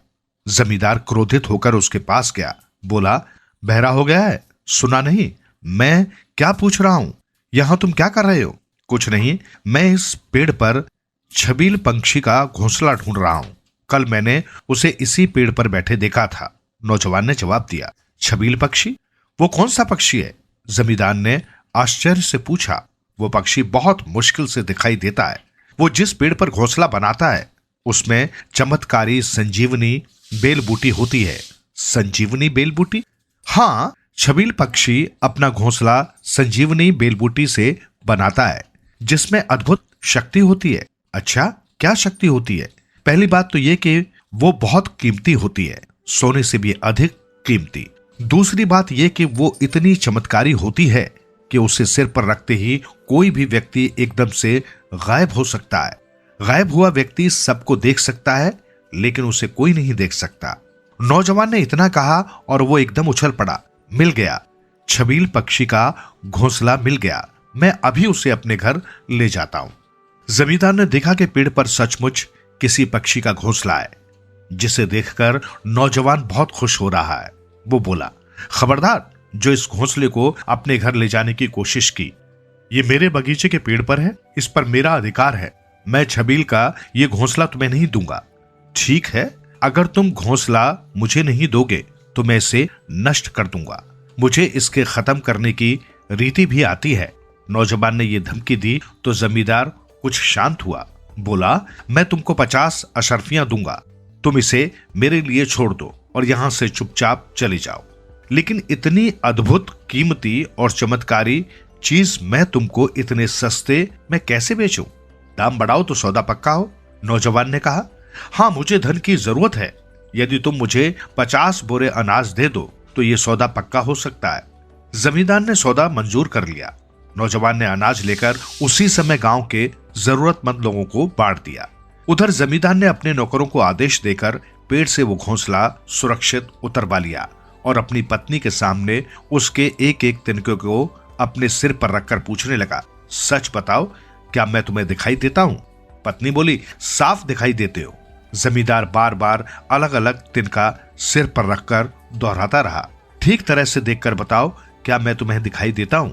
जमींदार क्रोधित होकर उसके पास गया, बोला, बहरा हो गया है? सुना नहीं? मैं क्या पूछ रहा हूं? यहां तुम क्या कर रहे हो? कुछ नहीं, मैं इस पेड़ पर छबील पंछी का घोंसला ढूंढ रहा हूं। कल मैंने उसे इसी पेड़ पर बैठे देखा था। नौजवान ने जवाब दिया, छबील पक्षी? वो कौन सा पक्षी है? जमींदार ने आश्चर्य से पूछा। वो पक्षी बहुत मुश्किल से दिखाई देता है। वो जिस पेड़ पर घोंसला बनाता है उसमें चमत्कारी संजीवनी बेल बूटी होती है। संजीवनी बेल बूटी? हाँ, छबील पक्षी अपना घोंसला संजीवनी बेल बूटी से बनाता है, जिसमें अद्भुत शक्ति होती है। अच्छा, क्या शक्ति होती है? पहली बात तो यह कि वो बहुत कीमती होती है, सोने से भी अधिक कीमती। दूसरी बात यह कि वो इतनी चमत्कारी होती है कि उसे सिर पर रखते ही कोई भी व्यक्ति एकदम से गायब हो सकता है। गायब हुआ व्यक्ति सबको देख सकता है, लेकिन उसे कोई नहीं देख सकता। नौजवान ने इतना कहा और वो एकदम उछल पड़ा। मिल गया, छबील पक्षी का घोंसला मिल गया। मैं अभी उसे अपने घर ले जाता हूं। जमींदार ने देखा कि पेड़ पर सचमुच किसी पक्षी का घोंसला है, जिसे देखकर नौजवान बहुत खुश हो रहा है। वो बोला, खबरदार जो इस घोंसले को अपने घर ले जाने की कोशिश की। ये मेरे बगीचे के पेड़ पर है, इस पर मेरा अधिकार है। मैं छबील का ये घोंसला तुम्हें नहीं दूंगा। ठीक है, अगर तुम घोंसला मुझे नहीं दोगे तो मैं इसे नष्ट कर दूंगा। मुझे इसके खत्म करने की रीति भी आती है। नौजवान ने यह धमकी दी तो जमींदार कुछ शांत हुआ। बोला, मैं तुमको 50 अशर्फियां दूंगा, तुम इसे मेरे लिए छोड़ दो और यहां से चुपचाप चले जाओ। लेकिन इतनी अद्भुत, कीमती और चमत्कारी चीज मैं तुमको इतने सस्ते में कैसे बेचूं? दाम बढ़ाओ तो सौदा पक्का हो। नौजवान ने कहा, हाँ, मुझे धन की जरूरत है। यदि तुम मुझे 50 बोरे अनाज दे दो तो ये सौदा पक्का हो सकता है। जमींदार ने सौदा मंजूर कर लिया। नौजवान ने अनाज लेकर उसी समय गांव के जरूरतमंद लोगों को बांट दिया। उधर जमींदार ने अपने नौकरों को आदेश देकर पेड़ से वो घोंसला सुरक्षित उतरवा लिया और अपनी पत्नी के सामने उसके एक एक तिनके को अपने सिर पर रखकर पूछने लगा, सच बताओ, क्या मैं तुम्हें दिखाई देता हूं? पत्नी बोली, साफ दिखाई देते हो। जमींदार बार बार अलग अलग तिनका सिर पर रखकर दोहराता रहा, ठीक तरह से देखकर बताओ, क्या मैं तुम्हें दिखाई देता हूं?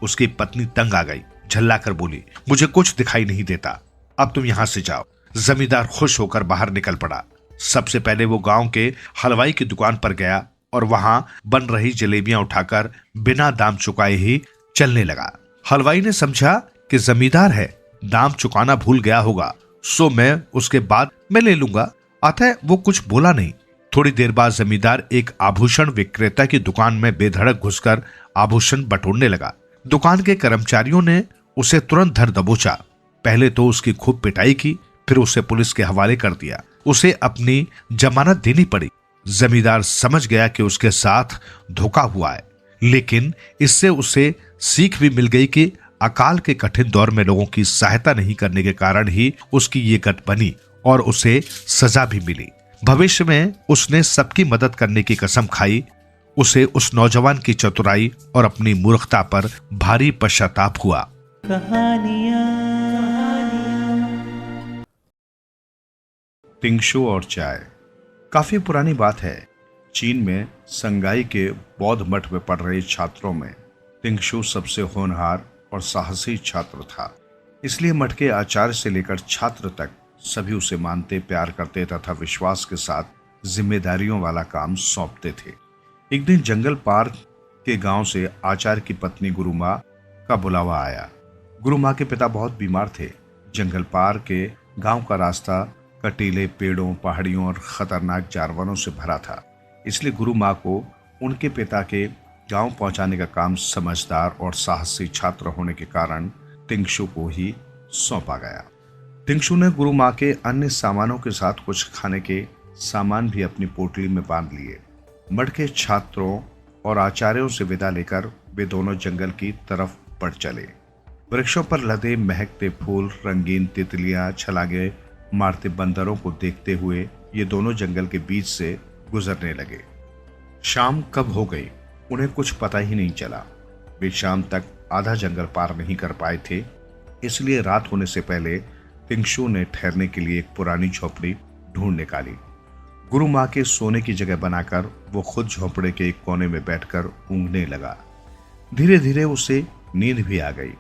उसकी पत्नी तंग आ गई, झल्लाकर बोली, मुझे कुछ दिखाई नहीं देता, अब तुम यहां से जाओ। जमींदार खुश होकर बाहर निकल पड़ा। सबसे पहले वो गांव के हलवाई की दुकान पर गया और वहां बन रही जलेबियां उठाकर बिना दाम चुकाए ही चलने लगा। हलवाई ने समझा कि जमींदार है, दाम चुकाना भूल गया होगा, सो मैं उसके बाद मैं ले लूंगा। अतः वो कुछ बोला नहीं। थोड़ी देर बाद जमींदार एक आभूषण विक्रेता की दुकान में बेधड़क घुसकर आभूषण बटोरने लगा। दुकान के कर्मचारियों ने उसे तुरंत धर दबोचा। पहले तो उसकी खूब पिटाई की, फिर उसे पुलिस के हवाले कर दिया। उसे अपनी जमानत देनी पड़ी। जमींदार समझ गया कि उसके साथ धोखा हुआ है, लेकिन इससे उसे सीख भी मिल गई कि अकाल के कठिन दौर में लोगों की सहायता नहीं करने के कारण ही उसकी ये गत बनी और उसे सजा भी मिली। भविष्य में उसने सबकी मदद करने की कसम खाई। उसे उस नौजवान की चतुराई और अपनी मूर्खता पर भारी पश्चाताप हुआ। तिंगशो और चाय। काफी पुरानी बात है। चीन में संगाई के बौद्ध मठ में पढ़ रहे छात्रों में तिंगशो सबसे होनहार और साहसी छात्र था। इसलिए मठ के आचार्य से लेकर छात्र तक सभी उसे मानते, प्यार करते तथा विश्वास के साथ जिम्मेदारियों वाला काम सौंपते थे। एक दिन जंगल पार के गांव से आचार्य की पत्नी गुरु माँ का बुलावा आया। गुरु माँ के पिता बहुत बीमार थे। जंगल पार के गांव का रास्ता कटीले पेड़ों, पहाड़ियों और खतरनाक जानवरों से भरा था। इसलिए गुरु माँ को उनके पिता के गांव पहुंचाने का काम समझदार और साहसी छात्र होने के कारण तिंगशु को ही सौंपा गया। तिंगशु ने गुरु माँ के अन्य सामानों के साथ कुछ खाने के सामान भी अपनी पोटली में बांध लिए। मठ के छात्रों और आचार्यों से विदा लेकर वे दोनों जंगल की तरफ बढ़ चले। वृक्षों पर लदे महकते फूल, रंगीन तितलियां, छलांगे मारते बंदरों को देखते हुए ये दोनों जंगल के बीच से गुजरने लगे। शाम कब हो गई उन्हें कुछ पता ही नहीं चला। वे शाम तक आधा जंगल पार नहीं कर पाए थे। इसलिए रात होने से पहले तिंगशु ने ठहरने के लिए एक पुरानी झोपड़ी ढूंढ निकाली। गुरु माँ के सोने की जगह बनाकर वो खुद झोपड़े के एक कोने में बैठकर ऊँघने लगा। धीरे धीरे उसे नींद भी आ गई।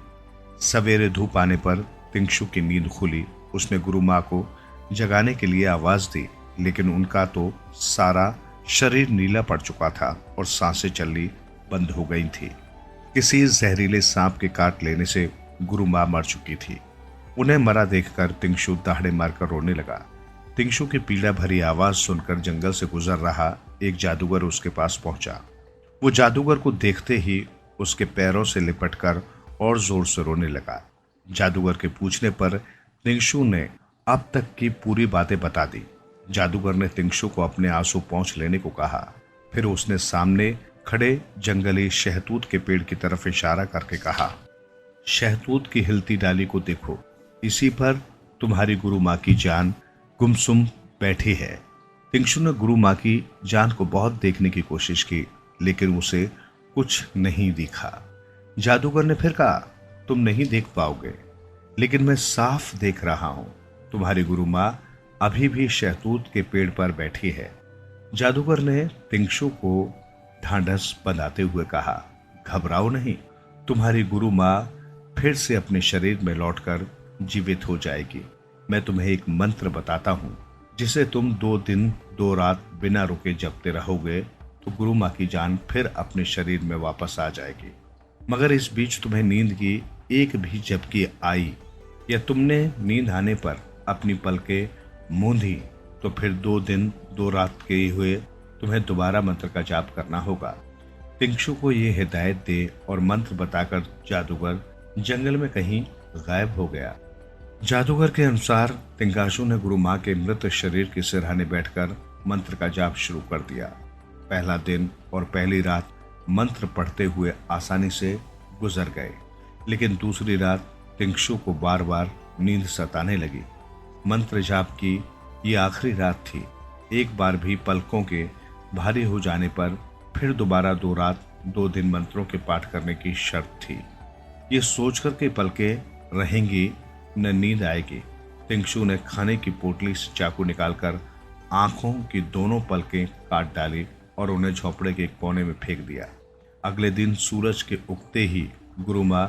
सवेरे धूप आने पर तिंगशु की नींद खुली। उसने गुरु माँ को जगाने के लिए आवाज दी, लेकिन उनका तो सारा शरीर नीला पड़ चुका था और सांसें चलनी बंद हो गई थी। किसी जहरीले सांप के काट लेने से गुरु माँ मर चुकी थी। उन्हें मरा देखकर तिंगशु दहाड़े मारकर रोने लगा। तिंगशु की पीड़ा भरी आवाज सुनकर जंगल से गुजर रहा एक जादूगर उसके पास पहुंचा। वो जादूगर को देखते ही उसके पैरों से लिपटकर और जोर से रोने लगा। जादूगर के पूछने पर तिंगशु ने अब तक की पूरी बातें बता दी। जादूगर ने तिंगशु को अपने आंसू पोंछ लेने को कहा। फिर उसने सामने खड़े जंगली शहतूत के पेड़ की तरफ इशारा करके कहा, शहतूत की हिलती डाली को देखो, इसी पर तुम्हारी गुरु माँ की जान गुमसुम बैठी है। तिंगशु ने गुरु माँ की जान को बहुत देखने की कोशिश की, लेकिन उसे कुछ नहीं दिखा। जादूगर ने फिर कहा, तुम नहीं देख पाओगे, लेकिन मैं साफ देख रहा हूं। तुम्हारी गुरु माँ अभी भी शहतूत के पेड़ पर बैठी है। जादूगर ने तिंगशु को ढांढस बंधाते हुए कहा, घबराओ नहीं, तुम्हारी गुरु माँ फिर से अपने शरीर में लौटकर जीवित हो जाएगी। मैं तुम्हें एक मंत्र बताता हूँ, जिसे तुम 2 दिन 2 रात बिना रुके जपते रहोगे तो गुरु माँ की जान फिर अपने शरीर में वापस आ जाएगी। मगर इस बीच तुम्हें नींद की एक भी झपकी आई या तुमने नींद आने पर अपनी पलकें मूंदी तो फिर 2 दिन 2 रात के हुए तुम्हें दोबारा मंत्र का जाप करना होगा। तिंगशु को ये हिदायत दे और मंत्र बताकर जादूगर जंगल में कहीं गायब हो गया। जादूगर के अनुसार तिंगाशु ने गुरु माँ के मृत शरीर के सिरहाने बैठकर मंत्र का जाप शुरू कर दिया। पहला दिन और पहली रात मंत्र पढ़ते हुए आसानी से गुजर गए, लेकिन दूसरी रात तिंगशु को बार बार नींद सताने लगी। मंत्र जाप की ये आखिरी रात थी। एक बार भी पलकों के भारी हो जाने पर फिर दोबारा 2 रात 2 दिन मंत्रों के पाठ करने की शर्त थी। ये सोचकर के पलकें रहेंगी न नींद आएगी, तिंगशु ने खाने की पोटली से चाकू निकालकर आंखों की दोनों पलकें काट डाली और उन्हें झोपड़े के एक कोने में फेंक दिया। अगले दिन सूरज के उगते ही गुरु माँ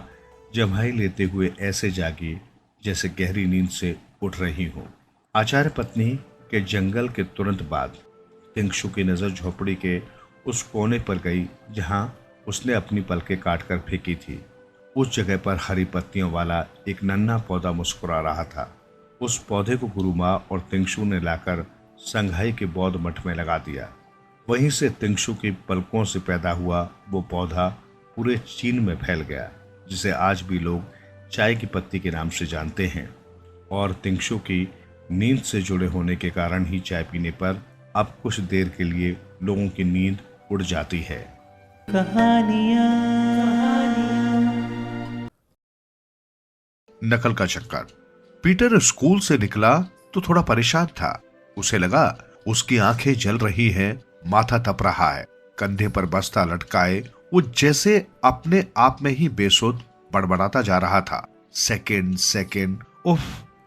जम्हाई लेते हुए ऐसे जागी जैसे गहरी नींद से उठ रही हो। आचार्य पत्नी के जंगल के तुरंत बाद तिंगशु की नजर झोपड़ी के उस कोने पर गई जहां उसने अपनी पलकें काटकर फेंकी थी। उस जगह पर हरी पत्तियों वाला एक नन्हा पौधा मुस्कुरा रहा था। उस पौधे को गुरु माँ और तिंगशु ने लाकर संघाई के बौद्ध मठ में लगा दिया। वहीं से तिंगशु की पलकों से पैदा हुआ वो पौधा पूरे चीन में फैल गया, जिसे आज भी लोग चाय की पत्ती के नाम से जानते हैं। और तिंगशु की नींद से जुड़े होने के कारण ही चाय पीने पर अब कुछ देर के लिए लोगों की नींद उड़ जाती है। नकल का चक्कर। पीटर स्कूल से निकला तो थोड़ा परेशान था। उसे लगा उसकी आंखें जल रही हैं, माथा तप रहा है, कंधे पर बस्ता लटकाए वो जैसे अपने आप में ही बेसुध बड़बड़ाता जा रहा था। सेकंड सेकंड उफ,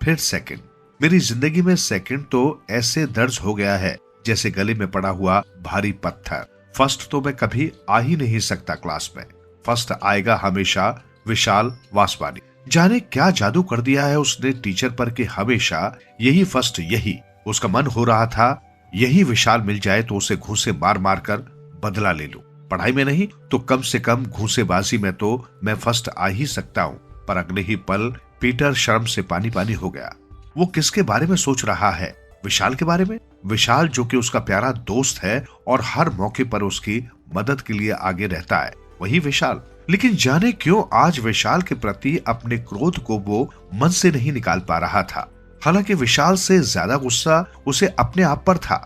फिर सेकंड। मेरी जिंदगी में सेकंड तो ऐसे दर्ज हो गया है जैसे गले में पड़ा हुआ भारी पत्थर। फर्स्ट तो मैं कभी आ ही नहीं सकता क्लास में। फर्स्ट आएगा हमेशा विशाल वासवानी। जाने क्या जादू कर दिया है उसने टीचर पर कि हमेशा यही फर्स्ट, यही उसका मन हो रहा था। यही विशाल मिल जाए तो उसे घूंसे मार मार कर बदला ले लूं। पढ़ाई में नहीं तो कम से कम घूंसेबाजी में तो मैं फर्स्ट आ ही सकता हूं। पर अगले ही पल पीटर शर्म से पानी पानी हो गया। वो किसके बारे में सोच रहा है? विशाल के बारे में। विशाल जो कि उसका प्यारा दोस्त है और हर मौके पर उसकी मदद के लिए आगे रहता है, वही विशाल। लेकिन जाने क्यों आज विशाल के प्रति अपने क्रोध को वो मन से नहीं निकाल पा रहा था। हालांकि विशाल से ज्यादा गुस्सा उसे अपने आप पर था।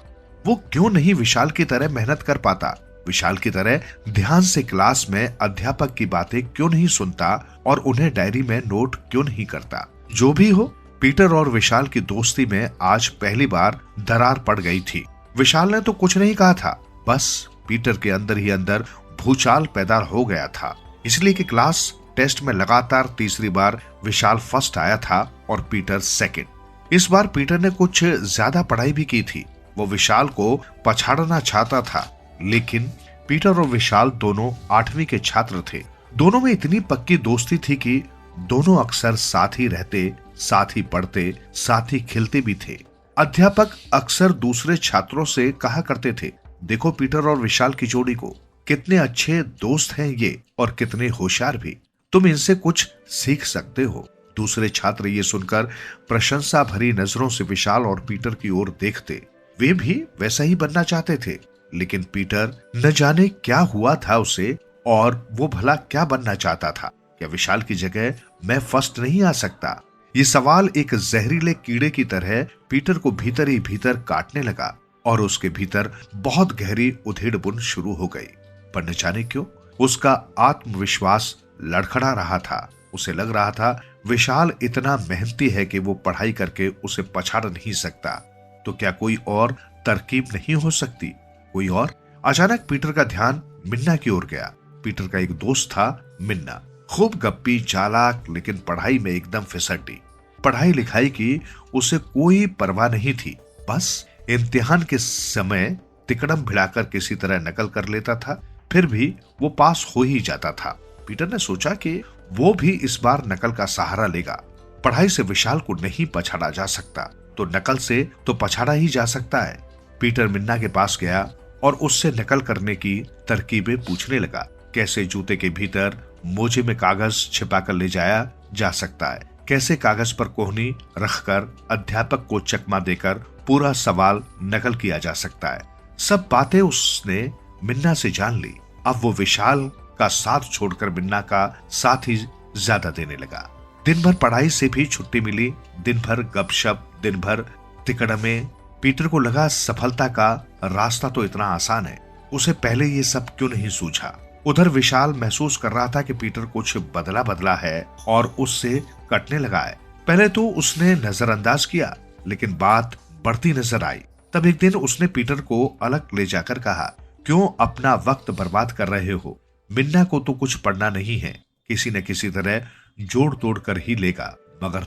वो क्यों नहीं विशाल की तरह मेहनत कर पाता, विशाल की तरह ध्यान से क्लास में अध्यापक की बातें क्यों नहीं सुनता और उन्हें डायरी में नोट क्यों नहीं करता। जो भी हो, पीटर और विशाल की दोस्ती में आज पहली बार दरार पड़ गई थी। विशाल ने तो कुछ नहीं कहा था, बस पीटर के अंदर ही अंदर भूचाल पैदा हो गया था। इसलिए कि क्लास टेस्ट में लगातार तीसरी बार विशाल फर्स्ट आया था और पीटर सेकंड। इस बार पीटर ने कुछ ज्यादा पढ़ाई भी की थी। वो विशाल को पछाड़ना चाहता था, लेकिन पीटर और विशाल दोनों 8वीं के छात्र थे। दोनों में इतनी पक्की दोस्ती थी कि दोनों अक्सर साथ ही रहते, साथ ही पढ़ते, साथ ही खिलते भी थे। अध्यापक अक्सर दूसरे छात्रों से कहा करते थे, देखो पीटर और विशाल की जोड़ी को, कितने अच्छे दोस्त हैं ये और कितने होशियार भी, तुम इनसे कुछ सीख सकते हो। दूसरे छात्र ये सुनकर प्रशंसा भरी नजरों से विशाल और पीटर की ओर देखते। वे भी वैसा ही बनना चाहते थे, लेकिन पीटर न जाने क्या हुआ था उसे और वो भला क्या बनना चाहता था। क्या विशाल की जगह मैं फर्स्ट नहीं आ सकता? ये सवाल एक जहरीले कीड़े की तरह पीटर को भीतर ही भीतर काटने लगा और उसके भीतर बहुत गहरी उधेड़-बुन शुरू हो गई। पर न जाने क्यों उसका आत्मविश्वास लड़खड़ा रहा था। उसे लग रहा था विशाल इतना मेहनती है कि वो पढ़ाई करके उसे पछाड़ नहीं सकता, तो क्या कोई और तरकीब नहीं हो सकती? कोई और? अचानक पीटर का ध्यान मिन्ना की ओर गया। पीटर का एक दोस्त था मिन्ना, खूब गप्पी, चालाक, लेकिन पढ़ाई में एकदम फिसड्डी। पढ़ाई लिखाई की उसे कोई परवाह नहीं थी, बस इम्तिहान के समय तिकड़म भिड़ाकर किसी तरह नकल कर लेता था, फिर भी वो पास हो ही जाता था। पीटर ने सोचा कि वो भी इस बार नकल का सहारा लेगा। पढ़ाई से विशाल को नहीं पछाड़ा जा सकता, तो नकल से तो पछाड़ा ही जा सकता है। पीटर मिन्ना के पास गया और उससे नकल करने की तरकीबें पूछने लगा। कैसे जूते के भीतर मोजे में कागज छिपाकर ले जाया जा सकता है, कैसे कागज पर कोहनी रखकर अध्यापक को चकमा देकर पूरा सवाल नकल किया जा सकता है। सब बातें उसने मिन्ना से जान ली। अब वो विशाल का साथ छोड़कर मिन्ना का साथ ही ज्यादा देने लगा। दिन भर पढ़ाई से भी छुट्टी मिली, दिन भर गपशप, दिन भर तिकड़मे। पीटर को लगा सफलता का रास्ता तो इतना आसान है, उसे पहले ये सब क्यों नहीं सूझा। उधर विशाल महसूस कर रहा था कि पीटर कुछ बदला बदला है और उससे कटने लगा है। पहले तो उसने नजरअंदाज किया, लेकिन बात बढ़ती नजर आई। तब एक दिन उसने पीटर को अलग ले जाकर कहा, क्यों अपना वक्त बर्बाद कर रहे हो? मिन्ना को तो कुछ पढ़ना नहीं है, किसी न किसी तरह जोड़ तोड़ कर ही लेगा, मगर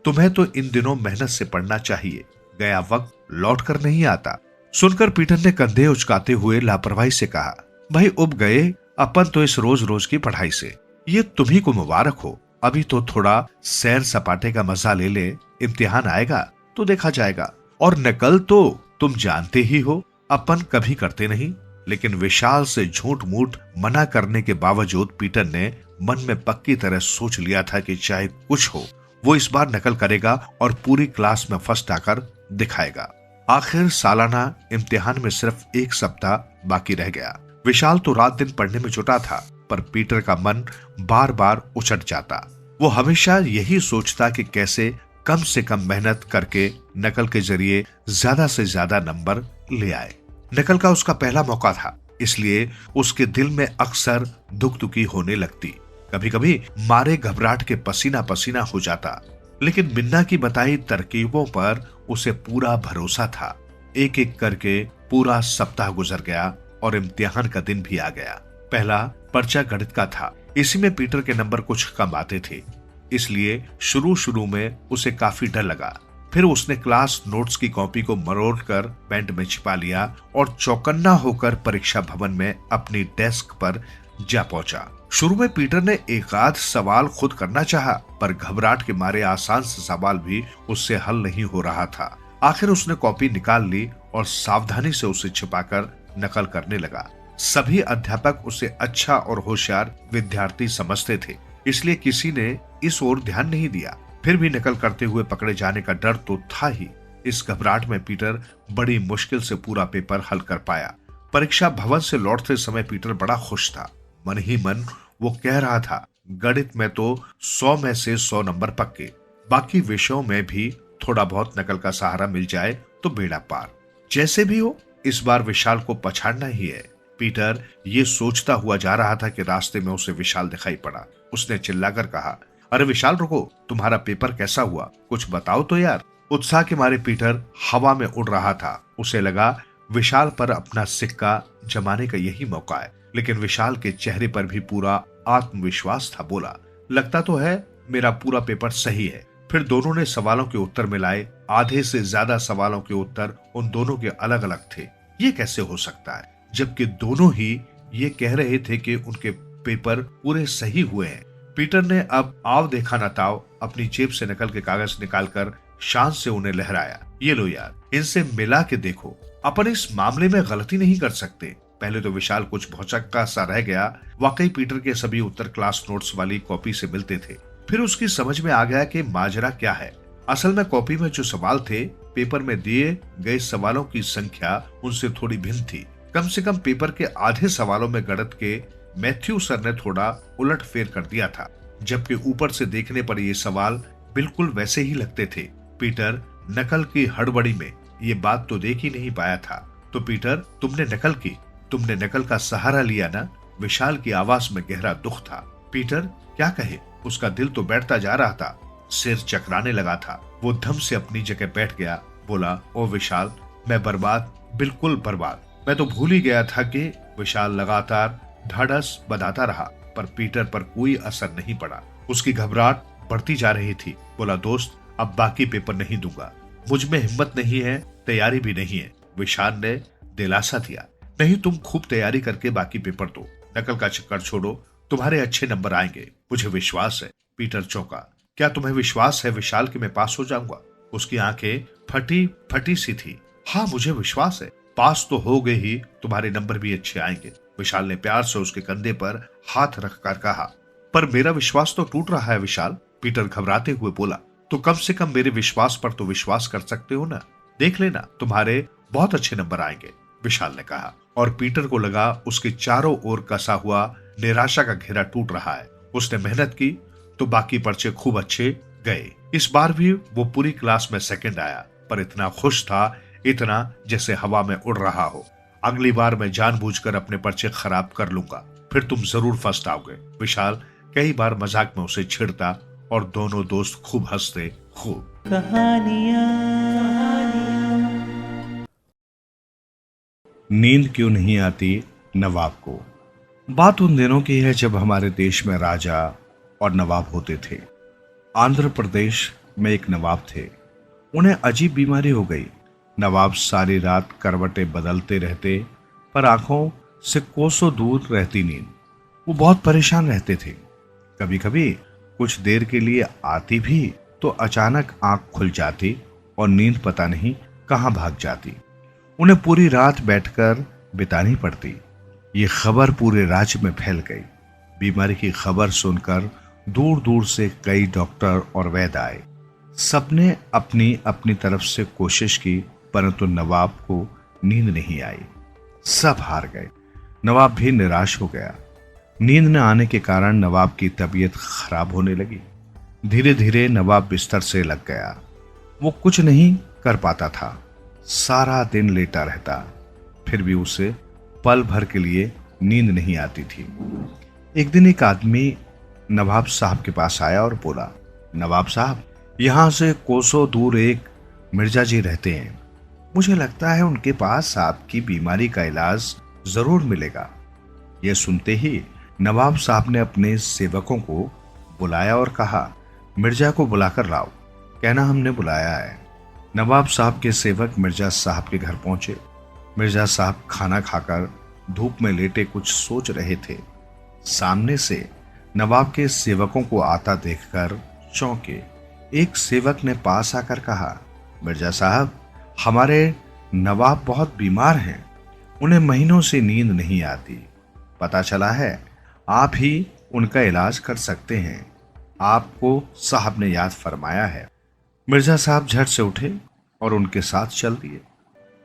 तुम्हें तो इन दिनों मेहनत से पढ़ना चाहिए, गया वक्त लौट कर नहीं आता। सुनकर पीटर ने कंधे उचकाते हुए लापरवाही से कहा, भाई उब गए अपन तो इस रोज रोज की पढ़ाई से। ये तुम्ही को मुबारक हो, अभी तो थोड़ा सैर सपाटे का मजा ले ले, इम्तिहान आएगा तो देखा जाएगा। और नकल तो तुम जानते ही हो अपन कभी करते नहीं। लेकिन विशाल से झूठ मूठ मना करने के बावजूद पीटर ने मन में पक्की तरह सोच लिया था कि चाहे कुछ हो वो इस बार नकल करेगा और पूरी क्लास में फर्स्ट आकर दिखाएगा। आखिर सालाना इम्तिहान में सिर्फ 1 सप्ताह बाकी रह गया। विशाल तो रात दिन पढ़ने में जुटा था, पर पीटर का मन बार बार उचट जाता। वो हमेशा यही सोचता कि कैसे कम से कम मेहनत करके नकल के जरिए ज्यादा से ज्यादा नंबर ले आए। नकल का उसका पहला मौका था, इसलिए उसके दिल में अक्सर दुखी होने लगती। कभी कभी मारे घबराहट के पसीना पसीना हो जाता, लेकिन मिन्ना की बताई तरकीबों पर उसे पूरा भरोसा था। एक एक करके पूरा सप्ताह गुजर गया और इम्तिहान का दिन भी आ गया। पहला पर्चा गणित का था, इसी में पीटर के नंबर कुछ कम आते थे, इसलिए शुरू में उसे काफी डर लगा। फिर उसने क्लास नोट्स की कॉपी को मरोड़कर पैंट में छिपा लिया और चौकन्ना होकर परीक्षा भवन में अपनी डेस्क पर जा पहुंचा। शुरू में पीटर ने एक आध सवाल खुद करना चाहा, पर घबराहट के मारे आसान से सवाल भी उससे हल नहीं हो रहा था। आखिर उसने कॉपी निकाल ली और सावधानी से उसे छिपाकर नकल करने लगा। सभी अध्यापक उसे अच्छा और होशियार विद्यार्थी समझते थे, इसलिए किसी ने इस ओर ध्यान नहीं दिया। फिर भी नकल करते हुए पकड़े जाने का डर तो था ही। इस घबराहट में पीटर बड़ी मुश्किल से पूरा पेपर हल कर पाया। परीक्षा भवन से लौटते समय पीटर बड़ा खुश था। मन ही मन वो कह रहा था, गणित में तो 100 में से 100 नंबर पक्के, बाकी विषयों में भी थोड़ा बहुत नकल का सहारा मिल जाए तो बेड़ा पार। जैसे भी हो इस बार विशाल को पछाड़ना ही है। पीटर ये सोचता हुआ जा रहा था कि रास्ते में उसे विशाल दिखाई पड़ा। उसने चिल्लाकर कहा, अरे विशाल रुको, तुम्हारा पेपर कैसा हुआ, कुछ बताओ तो यार। उत्साह के मारे पीटर हवा में उड़ रहा था। उसे लगा विशाल पर अपना सिक्का जमाने का यही मौका है, लेकिन विशाल के चेहरे पर भी पूरा आत्मविश्वास था। बोला, लगता तो है मेरा पूरा पेपर सही है। फिर दोनों ने सवालों के उत्तर मिलाए। आधे से ज्यादा सवालों के उत्तर उन दोनों के अलग अलग थे। ये कैसे हो सकता है, जबकि दोनों ही ये कह रहे थे कि उनके पेपर पूरे सही हुए हैं। पीटर ने अब आव देखा न ताव अपनी जेब से नकल के कागज निकालकर शान से उन्हें लहराया। ये लो यार, इनसे मिला के देखो, अपन इस मामले में गलती नहीं कर सकते। पहले तो विशाल कुछ भौचक्का सा रह गया। वाकई पीटर के सभी उत्तर क्लास नोट्स वाली कॉपी से मिलते थे। फिर उसकी समझ में आ गया कि माजरा क्या है। असल में कॉपी में जो सवाल थे, पेपर में दिए गए सवालों की संख्या उनसे थोड़ी भिन्न थी। कम से कम पेपर के आधे सवालों में गणित के मैथ्यू सर ने थोड़ा उलट फेर कर दिया था, जबकि ऊपर से देखने पर ये सवाल बिल्कुल वैसे ही लगते थे। पीटर नकल की हड़बड़ी में ये बात तो देख ही नहीं पाया था। तो पीटर, तुमने नकल की, तुमने नकल का सहारा लिया ना? विशाल की आवाज में गहरा दुख था। पीटर क्या कहे, उसका दिल तो बैठता जा रहा था, सिर चकराने लगा था। वो धम से अपनी जगह बैठ गया। बोला, ओ विशाल, मैं बर्बाद, बिल्कुल बर्बाद। मैं तो भूल ही गया था कि। विशाल लगातार ढाढ़स बंधाता रहा, पर पीटर पर कोई असर नहीं पड़ा। उसकी घबराहट बढ़ती जा रही थी। बोला, दोस्त, अब बाकी पेपर नहीं दूंगा, मुझ में हिम्मत नहीं है, तैयारी भी नहीं है। विशाल ने दिलासा दिया, नहीं तुम खूब तैयारी करके बाकी पेपर दो, नकल का चक्कर छोड़ो, तुम्हारे अच्छे नंबर आएंगे, मुझे विश्वास है। पीटर चौंका। क्या तुम्हें विश्वास है विशाल कि मैं पास हो जाऊंगा? उसकी आंखें फटी फटी सी थी। हाँ मुझे विश्वास है, पास तो हो गए ही, तुम्हारे नंबर भी अच्छे आएंगे। विशाल ने प्यार से उसके कंधे पर हाथ रखकर कहा। पर मेरा विश्वास तो टूट रहा है विशाल, पीटर घबराते हुए बोला। तो कम से कम मेरे विश्वास पर तो विश्वास कर सकते हो ना, देख लेना तुम्हारे बहुत अच्छे नंबर आएंगे, विशाल ने कहा। और पीटर को लगा उसके चारों ओर कसा हुआ निराशा का घेरा टूट रहा है। उसने मेहनत की तो बाकी पर्चे खूब अच्छे गए। इस बार भी वो पूरी क्लास में सेकंड आया, पर इतना खुश था, इतना जैसे हवा में उड़ रहा हो। अगली बार मैं जानबूझकर अपने पर्चे खराब कर लूंगा, फिर तुम जरूर फर्स्ट आओगे। विशाल कई बार मजाक में उसे छेड़ता और दोनों दोस्त खूब हंसते। खूब कहानियाँ। नींद क्यों नहीं आती नवाब को? बात उन दिनों की है जब हमारे देश में राजा और नवाब होते थे। आंध्र प्रदेश में एक नवाब थे। उन्हें अजीब बीमारी हो गई। नवाब सारी रात करवटें बदलते रहते, पर आंखों से कोसों दूर रहती नींद। वो बहुत परेशान रहते थे। कभी कभी कुछ देर के लिए आती भी तो अचानक आंख खुल जाती और नींद पता नहीं कहां भाग जाती। उन्हें पूरी रात बैठकर बितानी पड़ती। ये खबर पूरे राज्य में फैल गई। बीमारी की खबर सुनकर दूर दूर से कई डॉक्टर और वैद्य आए। सबने अपनी अपनी तरफ से कोशिश की, परंतु नवाब को नींद नहीं आई। सब हार गए। नवाब भी निराश हो गया। नींद न आने के कारण नवाब की तबीयत खराब होने लगी। धीरे धीरे नवाब बिस्तर से लग गया। वो कुछ नहीं कर पाता था, सारा दिन लेटा रहता, फिर भी उसे पल भर के लिए नींद नहीं आती थी। एक दिन एक आदमी नवाब साहब के पास आया और बोला, नवाब साहब, यहां से कोसों दूर एक मिर्जा जी रहते हैं। मुझे लगता है उनके पास आपकी बीमारी का इलाज जरूर मिलेगा। यह सुनते ही नवाब साहब ने अपने सेवकों को बुलाया और कहा, मिर्जा को बुलाकर लाओ, कहना हमने बुलाया है। नवाब साहब के सेवक मिर्जा साहब के घर पहुंचे। मिर्जा साहब खाना खाकर धूप में लेटे कुछ सोच रहे थे। सामने से नवाब के सेवकों को आता देखकर चौंके। एक सेवक ने पास आकर कहा, मिर्जा साहब, हमारे नवाब बहुत बीमार हैं, उन्हें महीनों से नींद नहीं आती। पता चला है आप ही उनका इलाज कर सकते हैं, आपको साहब ने याद फरमाया है। मिर्जा साहब झट से उठे और उनके साथ चल दिए।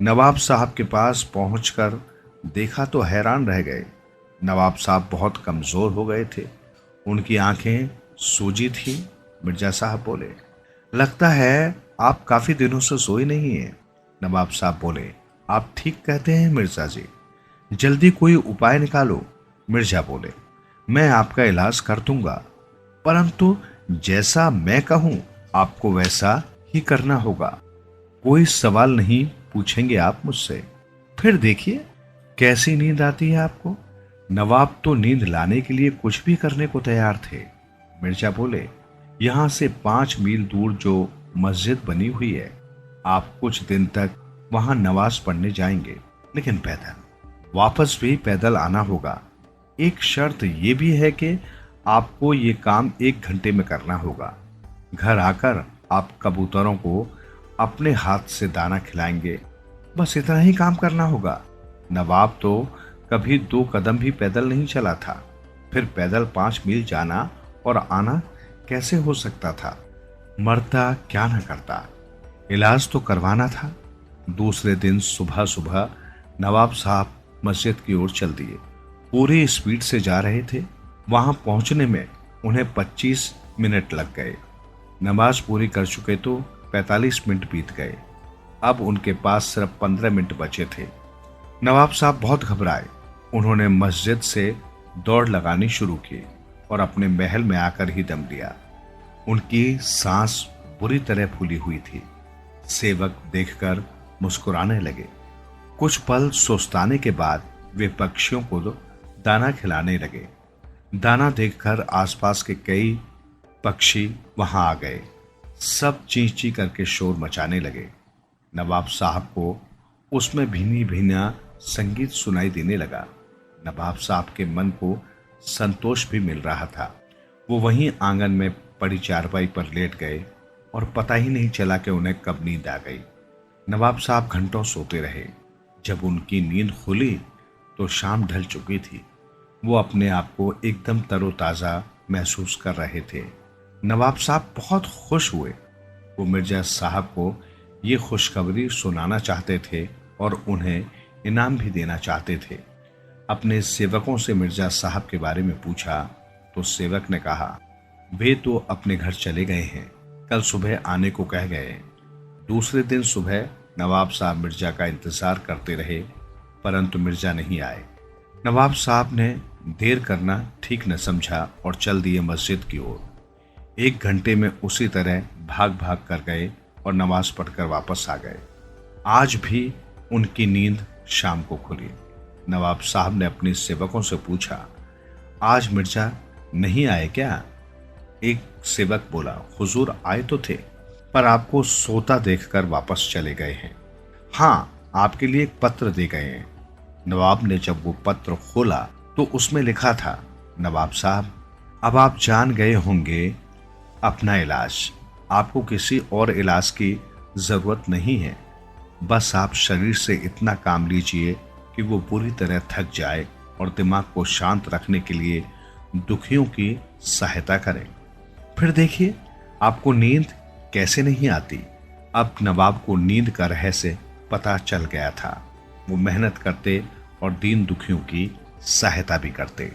नवाब साहब के पास पहुंचकर देखा तो हैरान रह गए। नवाब साहब बहुत कमजोर हो गए थे, उनकी आंखें सूजी थी। मिर्जा साहब बोले, लगता है आप काफी दिनों से सोए नहीं हैं। नवाब साहब बोले, आप ठीक कहते हैं मिर्जा जी, जल्दी कोई उपाय निकालो। मिर्जा बोले, मैं आपका इलाज कर दूंगा, परंतु जैसा मैं कहूं आपको वैसा ही करना होगा। कोई सवाल नहीं पूछेंगे आप मुझसे, फिर देखिए कैसी नींद आती है आपको। नवाब तो नींद लाने के लिए कुछ भी करने को तैयार थे। मिर्जा बोले, यहां से 5 मील दूर जो मस्जिद बनी हुई है, आप कुछ दिन तक वहां नमाज पढ़ने जाएंगे, लेकिन पैदल। वापस भी पैदल आना होगा। एक शर्त यह भी है कि आपको ये काम 1 घंटे में करना होगा। घर आकर आप कबूतरों को अपने हाथ से दाना खिलाएंगे, बस इतना ही काम करना होगा। नवाब तो कभी 2 कदम भी पैदल नहीं चला था, फिर पैदल 5 मील जाना और आना कैसे हो सकता था? मरता क्या न करता, इलाज तो करवाना था। दूसरे दिन सुबह सुबह नवाब साहब मस्जिद की ओर चल दिए। पूरी स्पीड से जा रहे थे। वहां पहुंचने में उन्हें 25 मिनट लग गए। नमाज पूरी कर चुके तो 45 मिनट बीत गए। अब उनके पास सिर्फ 15 मिनट बचे थे। नवाब साहब बहुत घबराए। उन्होंने मस्जिद से दौड़ लगानी शुरू की और अपने महल में आकर ही दम लिया। उनकी सांस बुरी तरह फूली हुई थी। सेवक देखकर मुस्कुराने लगे। कुछ पल सुस्ताने के बाद वे पक्षियों को दाना खिलाने लगे। दाना देखकर आसपास के कई पक्षी वहां आ गए। सब चीं चीं करके शोर मचाने लगे। नवाब साहब को उसमें भीनी भीना संगीत सुनाई देने लगा। नवाब साहब के मन को संतोष भी मिल रहा था। वो वहीं आंगन में पड़ी चारपाई पर लेट गए और पता ही नहीं चला कि उन्हें कब नींद आ गई। नवाब साहब घंटों सोते रहे। जब उनकी नींद खुली तो शाम ढल चुकी थी। वो अपने आप को एकदम तरोताजा महसूस कर रहे थे। नवाब साहब बहुत खुश हुए। वो मिर्जा साहब को ये खुशखबरी सुनाना चाहते थे और उन्हें इनाम भी देना चाहते थे। अपने सेवकों से मिर्जा साहब के बारे में पूछा तो सेवक ने कहा, वे तो अपने घर चले गए हैं, कल सुबह आने को कह गए। दूसरे दिन सुबह नवाब साहब मिर्जा का इंतजार करते रहे, परंतु मिर्जा नहीं आए। नवाब साहब ने देर करना ठीक न समझा और चल दिए मस्जिद की ओर। 1 घंटे में उसी तरह भाग भाग कर गए और नमाज पढ़कर वापस आ गए। आज भी उनकी नींद शाम को खुली। नवाब साहब ने अपने सेवकों से पूछा, आज मिर्जा नहीं आए क्या? एक सेवक बोला, हुजूर आए तो थे, पर आपको सोता देखकर वापस चले गए हैं। हाँ, आपके लिए एक पत्र दे गए हैं। नवाब ने जब वो पत्र खोला तो उसमें लिखा था, नवाब साहब, अब आप जान गए होंगे अपना इलाज। आपको किसी और इलाज की जरूरत नहीं है। बस आप शरीर से इतना काम लीजिए कि वो पूरी तरह थक जाए और दिमाग को शांत रखने के लिए दुखियों की सहायता करें। फिर देखिए आपको नींद कैसे नहीं आती। अब नवाब को नींद का रहस्य पता चल गया था। वो मेहनत करते और दीन दुखियों की सहायता भी करते।